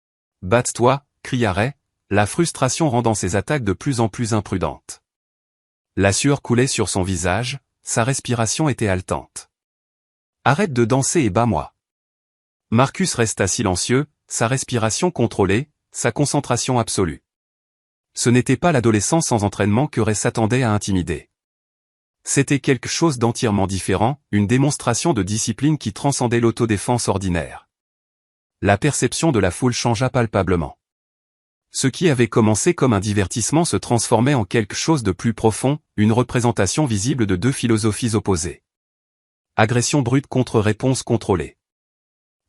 « Batte-toi » cria Ray, la frustration rendant ses attaques de plus en plus imprudentes. La sueur coulait sur son visage, sa respiration était haletante. « Arrête de danser et bats-moi. » Marcus resta silencieux, sa respiration contrôlée, sa concentration absolue. Ce n'était pas l'adolescent sans entraînement que Ray s'attendait à intimider. C'était quelque chose d'entièrement différent, une démonstration de discipline qui transcendait l'autodéfense ordinaire. La perception de la foule changea palpablement. Ce qui avait commencé comme un divertissement se transformait en quelque chose de plus profond, une représentation visible de deux philosophies opposées. Agression brute contre réponse contrôlée.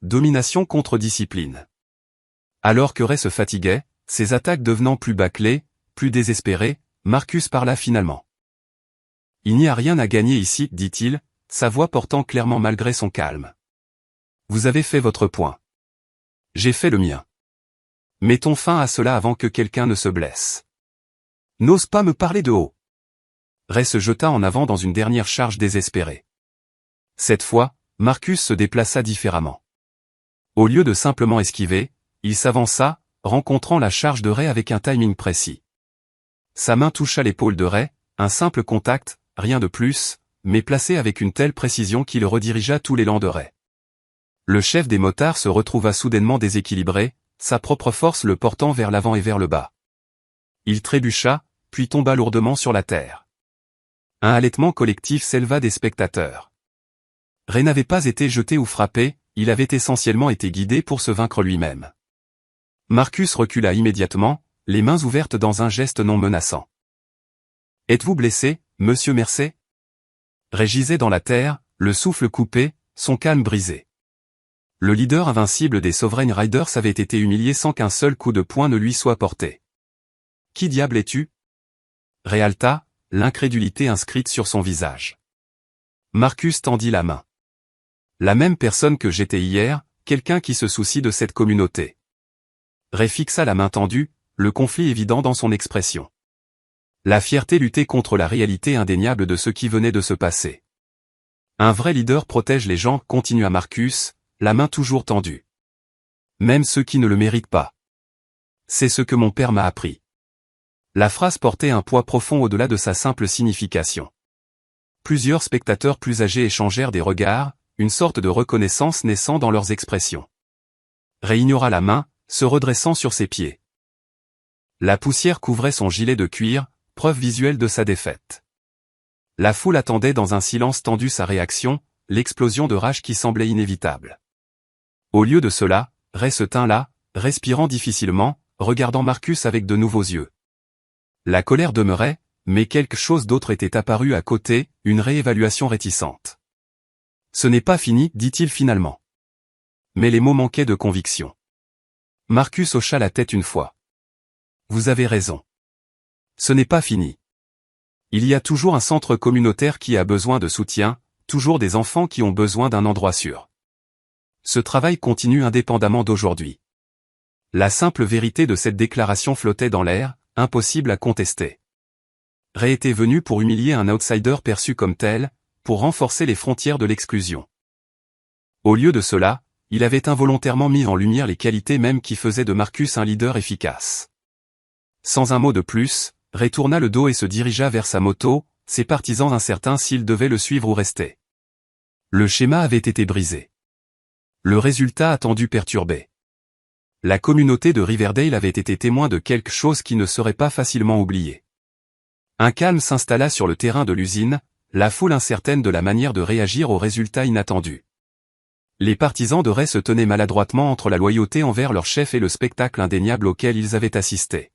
Domination contre discipline. Alors que Ray se fatiguait, ses attaques devenant plus bâclées, plus désespérées, Marcus parla finalement. « Il n'y a rien à gagner ici, dit-il, sa voix portant clairement malgré son calme. Vous avez fait votre point. J'ai fait le mien. Mettons fin à cela avant que quelqu'un ne se blesse. N'ose pas me parler de haut. Ray se jeta en avant dans une dernière charge désespérée. Cette fois, Marcus se déplaça différemment. Au lieu de simplement esquiver, il s'avança, rencontrant la charge de Ray avec un timing précis. Sa main toucha l'épaule de Ray, un simple contact, rien de plus, mais placé avec une telle précision qu'il redirigea tout l'élan de Ray. Le chef des motards se retrouva soudainement déséquilibré, sa propre force le portant vers l'avant et vers le bas. Il trébucha, puis tomba lourdement sur la terre. Un halètement collectif s'éleva des spectateurs. Ray n'avait pas été jeté ou frappé, il avait essentiellement été guidé pour se vaincre lui-même. Marcus recula immédiatement, les mains ouvertes dans un geste non menaçant. « Êtes-vous blessé, monsieur Mercer ?» Ray gisait dans la terre, le souffle coupé, son calme brisé. Le leader invincible des Sovereign Riders avait été humilié sans qu'un seul coup de poing ne lui soit porté. « Qui diable es-tu » Ray halta, l'incrédulité inscrite sur son visage. Marcus tendit la main. La même personne que j'étais hier, quelqu'un qui se soucie de cette communauté. Ray fixa la main tendue, le conflit évident dans son expression. La fierté luttait contre la réalité indéniable de ce qui venait de se passer. Un vrai leader protège les gens, continua Marcus, la main toujours tendue. Même ceux qui ne le méritent pas. C'est ce que mon père m'a appris. La phrase portait un poids profond au-delà de sa simple signification. Plusieurs spectateurs plus âgés échangèrent des regards, une sorte de reconnaissance naissant dans leurs expressions. Ray ignora la main, se redressant sur ses pieds. La poussière couvrait son gilet de cuir, preuve visuelle de sa défaite. La foule attendait dans un silence tendu sa réaction, l'explosion de rage qui semblait inévitable. Au lieu de cela, Ray se tint là, respirant difficilement, regardant Marcus avec de nouveaux yeux. La colère demeurait, mais quelque chose d'autre était apparu à côté, une réévaluation réticente. « Ce n'est pas fini, dit-il finalement. » Mais les mots manquaient de conviction. Marcus hocha la tête une fois. « Vous avez raison. Ce n'est pas fini. Il y a toujours un centre communautaire qui a besoin de soutien, toujours des enfants qui ont besoin d'un endroit sûr. Ce travail continue indépendamment d'aujourd'hui. » La simple vérité de cette déclaration flottait dans l'air, impossible à contester. Ray était venu pour humilier un outsider perçu comme tel, pour renforcer les frontières de l'exclusion. Au lieu de cela, il avait involontairement mis en lumière les qualités mêmes qui faisaient de Marcus un leader efficace. Sans un mot de plus, Ray tourna le dos et se dirigea vers sa moto, ses partisans incertains s'ils devaient le suivre ou rester. Le schéma avait été brisé. Le résultat attendu perturbé. La communauté de Riverdale avait été témoin de quelque chose qui ne serait pas facilement oublié. Un calme s'installa sur le terrain de l'usine, la foule incertaine de la manière de réagir aux résultats inattendus. Les partisans de Ray se tenaient maladroitement entre la loyauté envers leur chef et le spectacle indéniable auquel ils avaient assisté.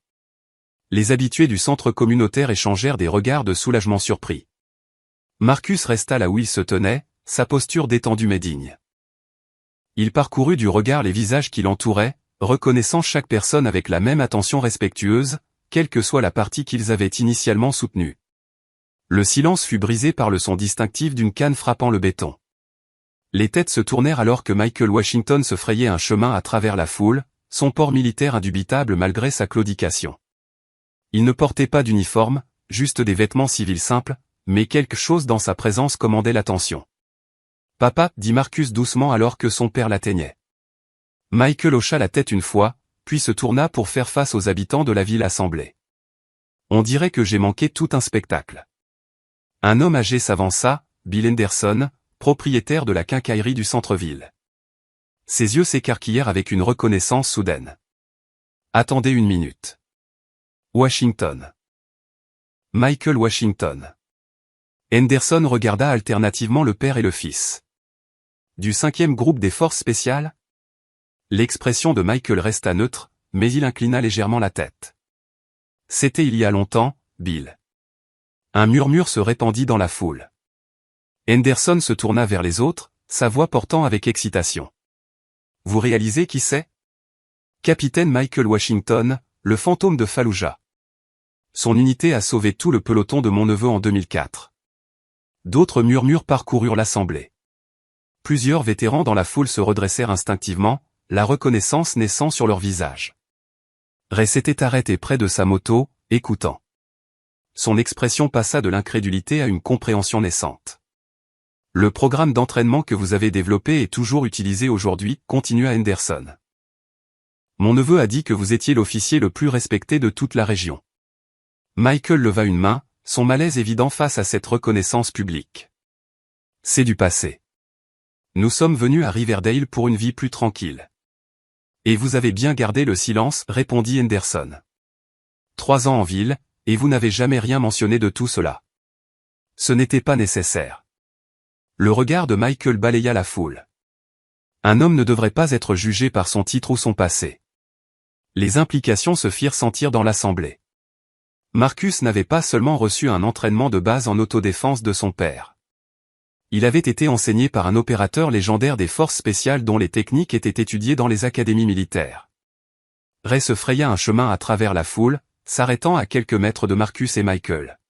Les habitués du centre communautaire échangèrent des regards de soulagement surpris. Marcus resta là où il se tenait, sa posture détendue mais digne. Il parcourut du regard les visages qui l'entouraient, reconnaissant chaque personne avec la même attention respectueuse, quelle que soit la partie qu'ils avaient initialement soutenue. Le silence fut brisé par le son distinctif d'une canne frappant le béton. Les têtes se tournèrent alors que Michael Washington se frayait un chemin à travers la foule, son port militaire indubitable malgré sa claudication. Il ne portait pas d'uniforme, juste des vêtements civils simples, mais quelque chose dans sa présence commandait l'attention. « Papa » dit Marcus doucement alors que son père l'atteignait. Michael hocha la tête une fois, puis se tourna pour faire face aux habitants de la ville assemblée. « On dirait que j'ai manqué tout un spectacle. » Un homme âgé s'avança, Bill Henderson, propriétaire de la quincaillerie du centre-ville. Ses yeux s'écarquillèrent avec une reconnaissance soudaine. « Attendez une minute. Washington. Michael Washington. » Henderson regarda alternativement le père et le fils. « Du 5e groupe des forces spéciales ?» L'expression de Michael resta neutre, mais il inclina légèrement la tête. « C'était il y a longtemps, Bill. » Un murmure se répandit dans la foule. Henderson se tourna vers les autres, sa voix portant avec excitation. « Vous réalisez qui c'est ? Capitaine Michael Washington, le fantôme de Fallujah. Son unité a sauvé tout le peloton de mon neveu en 2004. » D'autres murmures parcoururent l'assemblée. Plusieurs vétérans dans la foule se redressèrent instinctivement, la reconnaissance naissant sur leur visage. Ray s'était arrêté près de sa moto, écoutant. Son expression passa de l'incrédulité à une compréhension naissante. Le programme d'entraînement que vous avez développé est toujours utilisé aujourd'hui, continua Henderson. Mon neveu a dit que vous étiez l'officier le plus respecté de toute la région. Michael leva une main, son malaise évident face à cette reconnaissance publique. C'est du passé. Nous sommes venus à Riverdale pour une vie plus tranquille. Et vous avez bien gardé le silence, répondit Henderson. 3 ans en ville, et vous n'avez jamais rien mentionné de tout cela. Ce n'était pas nécessaire. Le regard de Michael balaya la foule. Un homme ne devrait pas être jugé par son titre ou son passé. Les implications se firent sentir dans l'assemblée. Marcus n'avait pas seulement reçu un entraînement de base en autodéfense de son père. Il avait été enseigné par un opérateur légendaire des forces spéciales dont les techniques étaient étudiées dans les académies militaires. Ray se fraya un chemin à travers la foule, s'arrêtant à quelques mètres de Marcus et Michael.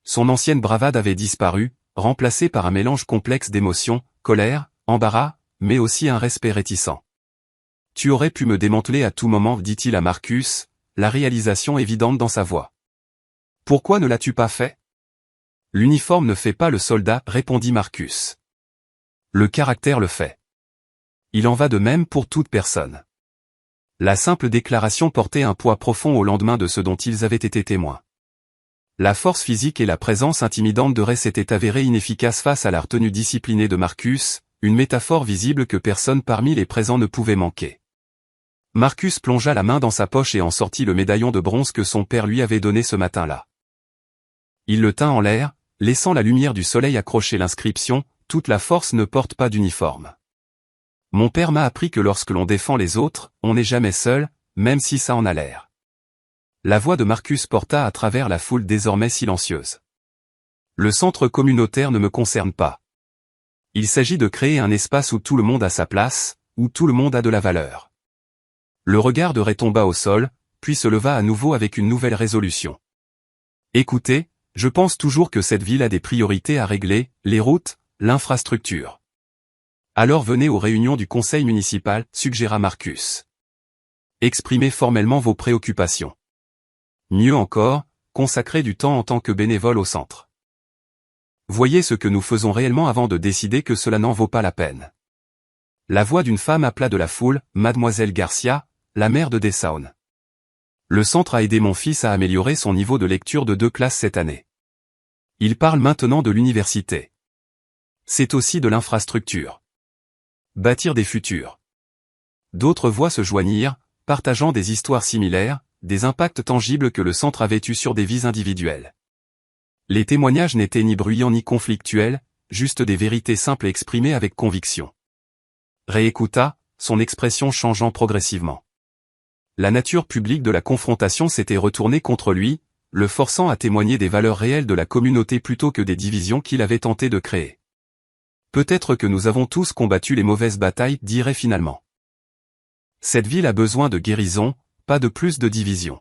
Son ancienne bravade avait disparu, remplacée par un mélange complexe d'émotions, colère, embarras, mais aussi un respect réticent. « Tu aurais pu me démanteler à tout moment, dit-il à Marcus, la réalisation évidente dans sa voix. « Pourquoi ne l'as-tu pas fait ?»« L'uniforme ne fait pas le soldat, répondit Marcus. Le caractère le fait. Il en va de même pour toute personne. » La simple déclaration portait un poids profond au lendemain de ce dont ils avaient été témoins. La force physique et la présence intimidante de Ray s'étaient avérées inefficaces face à la retenue disciplinée de Marcus, une métaphore visible que personne parmi les présents ne pouvait manquer. Marcus plongea la main dans sa poche et en sortit le médaillon de bronze que son père lui avait donné ce matin-là. Il le tint en l'air, laissant la lumière du soleil accrocher l'inscription « Toute la force ne porte pas d'uniforme ». Mon père m'a appris que lorsque l'on défend les autres, on n'est jamais seul, même si ça en a l'air. La voix de Marcus porta à travers la foule désormais silencieuse. Le centre communautaire ne me concerne pas. Il s'agit de créer un espace où tout le monde a sa place, où tout le monde a de la valeur. Le regard de Ray tomba au sol, puis se leva à nouveau avec une nouvelle résolution. Écoutez, je pense toujours que cette ville a des priorités à régler, les routes, l'infrastructure. Alors venez aux réunions du conseil municipal, suggéra Marcus. Exprimez formellement vos préoccupations. Mieux encore, consacrez du temps en tant que bénévole au centre. Voyez ce que nous faisons réellement avant de décider que cela n'en vaut pas la peine. La voix d'une femme appela de la foule, Mademoiselle Garcia, la mère de Dessown. Le centre a aidé mon fils à améliorer son niveau de lecture de 2 classes cette année. Il parle maintenant de l'université. C'est aussi de l'infrastructure. Bâtir des futurs. D'autres voix se joignirent, partageant des histoires similaires, des impacts tangibles que le centre avait eus sur des vies individuelles. Les témoignages n'étaient ni bruyants ni conflictuels, juste des vérités simples exprimées avec conviction. Ray écouta, son expression changeant progressivement. La nature publique de la confrontation s'était retournée contre lui, le forçant à témoigner des valeurs réelles de la communauté plutôt que des divisions qu'il avait tenté de créer. Peut-être que nous avons tous combattu les mauvaises batailles, dit Ray finalement. Cette ville a besoin de guérison, pas de plus de division.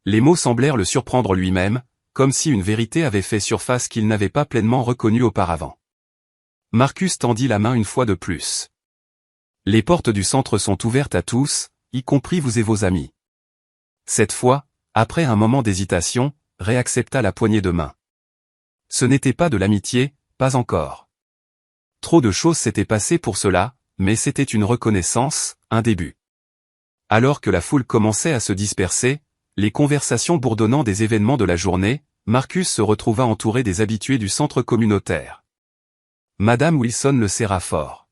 Les mots semblèrent le surprendre lui-même, comme si une vérité avait fait surface qu'il n'avait pas pleinement reconnue auparavant. Marcus tendit la main une fois de plus. Les portes du centre sont ouvertes à tous, y compris vous et vos amis. Cette fois, après un moment d'hésitation, Ray accepta la poignée de main. Ce n'était pas de l'amitié, pas encore. Trop de choses s'étaient passées pour cela, mais c'était une reconnaissance, un début. Alors que la foule commençait à se disperser, les conversations bourdonnant des événements de la journée, Marcus se retrouva entouré des habitués du centre communautaire. Madame Wilson le serra fort.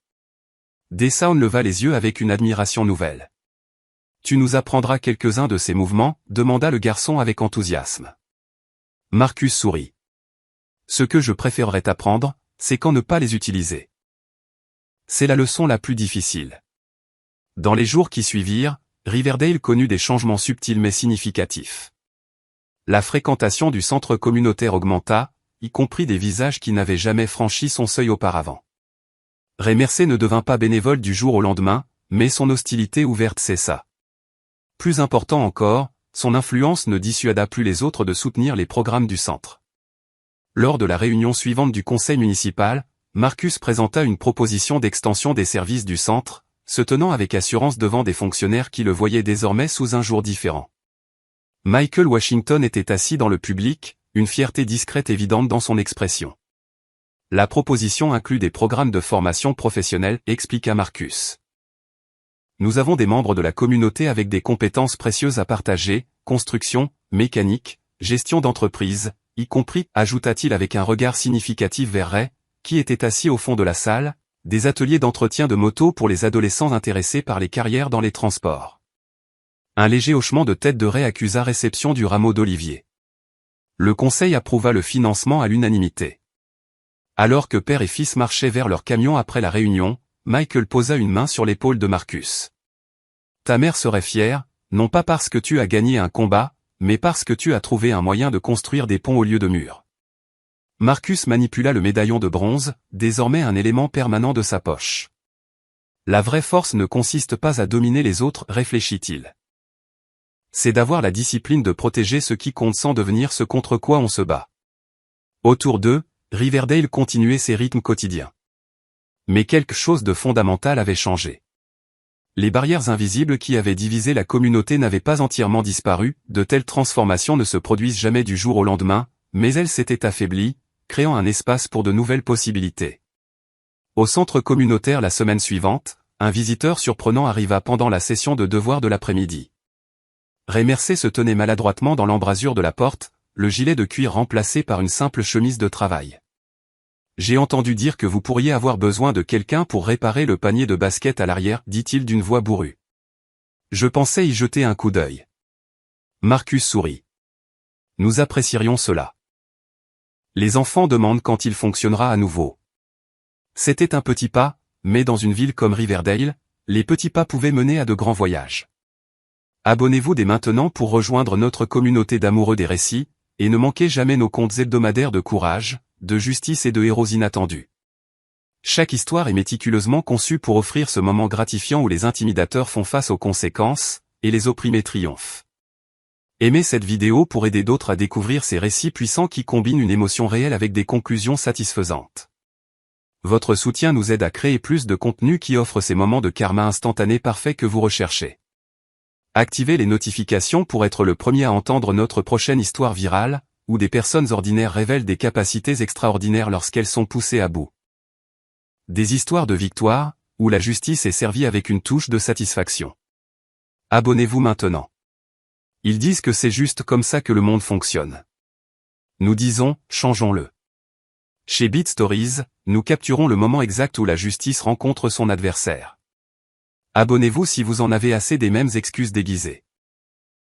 Dessown leva les yeux avec une admiration nouvelle. « Tu nous apprendras quelques-uns de ces mouvements ?» demanda le garçon avec enthousiasme. Marcus sourit. « Ce que je préférerais apprendre, c'est quand ne pas les utiliser. C'est la leçon la plus difficile. » Dans les jours qui suivirent, Riverdale connut des changements subtils mais significatifs. La fréquentation du centre communautaire augmenta, y compris des visages qui n'avaient jamais franchi son seuil auparavant. Ray Mercer ne devint pas bénévole du jour au lendemain, mais son hostilité ouverte cessa. Plus important encore, son influence ne dissuada plus les autres de soutenir les programmes du centre. Lors de la réunion suivante du conseil municipal, Marcus présenta une proposition d'extension des services du centre, se tenant avec assurance devant des fonctionnaires qui le voyaient désormais sous un jour différent. Michael Washington était assis dans le public, une fierté discrète évidente dans son expression. La proposition inclut des programmes de formation professionnelle, expliqua Marcus. Nous avons des membres de la communauté avec des compétences précieuses à partager, construction, mécanique, gestion d'entreprise, y compris, ajouta-t-il avec un regard significatif vers Ray, qui était assis au fond de la salle, des ateliers d'entretien de moto pour les adolescents intéressés par les carrières dans les transports. Un léger hochement de tête de Ray accusa réception du rameau d'Olivier. Le conseil approuva le financement à l'unanimité. Alors que père et fils marchaient vers leur camion après la réunion, Michael posa une main sur l'épaule de Marcus. Ta mère serait fière, non pas parce que tu as gagné un combat, mais parce que tu as trouvé un moyen de construire des ponts au lieu de murs. Marcus manipula le médaillon de bronze, désormais un élément permanent de sa poche. La vraie force ne consiste pas à dominer les autres, réfléchit-il. C'est d'avoir la discipline de protéger ce qui compte sans devenir ce contre quoi on se bat. Autour d'eux, Riverdale continuait ses rythmes quotidiens. Mais quelque chose de fondamental avait changé. Les barrières invisibles qui avaient divisé la communauté n'avaient pas entièrement disparu, de telles transformations ne se produisent jamais du jour au lendemain, mais elles s'étaient affaiblies, créant un espace pour de nouvelles possibilités. Au centre communautaire la semaine suivante, un visiteur surprenant arriva pendant la session de devoirs de l'après-midi. Ray Mercer se tenait maladroitement dans l'embrasure de la porte, le gilet de cuir remplacé par une simple chemise de travail. J'ai entendu dire que vous pourriez avoir besoin de quelqu'un pour réparer le panier de basket à l'arrière, dit-il d'une voix bourrue. Je pensais y jeter un coup d'œil. Marcus sourit. Nous apprécierions cela. Les enfants demandent quand il fonctionnera à nouveau. C'était un petit pas, mais dans une ville comme Riverdale, les petits pas pouvaient mener à de grands voyages. Abonnez-vous dès maintenant pour rejoindre notre communauté d'amoureux des récits, et ne manquez jamais nos contes hebdomadaires de courage, de justice et de héros inattendus. Chaque histoire est méticuleusement conçue pour offrir ce moment gratifiant où les intimidateurs font face aux conséquences, et les opprimés triomphent. Aimez cette vidéo pour aider d'autres à découvrir ces récits puissants qui combinent une émotion réelle avec des conclusions satisfaisantes. Votre soutien nous aide à créer plus de contenu qui offre ces moments de karma instantané parfaits que vous recherchez. Activez les notifications pour être le premier à entendre notre prochaine histoire virale, où des personnes ordinaires révèlent des capacités extraordinaires lorsqu'elles sont poussées à bout. Des histoires de victoire, où la justice est servie avec une touche de satisfaction. Abonnez-vous maintenant. Ils disent que c'est juste comme ça que le monde fonctionne. Nous disons, changeons-le. Chez Beat Stories, nous capturons le moment exact où la justice rencontre son adversaire. Abonnez-vous si vous en avez assez des mêmes excuses déguisées.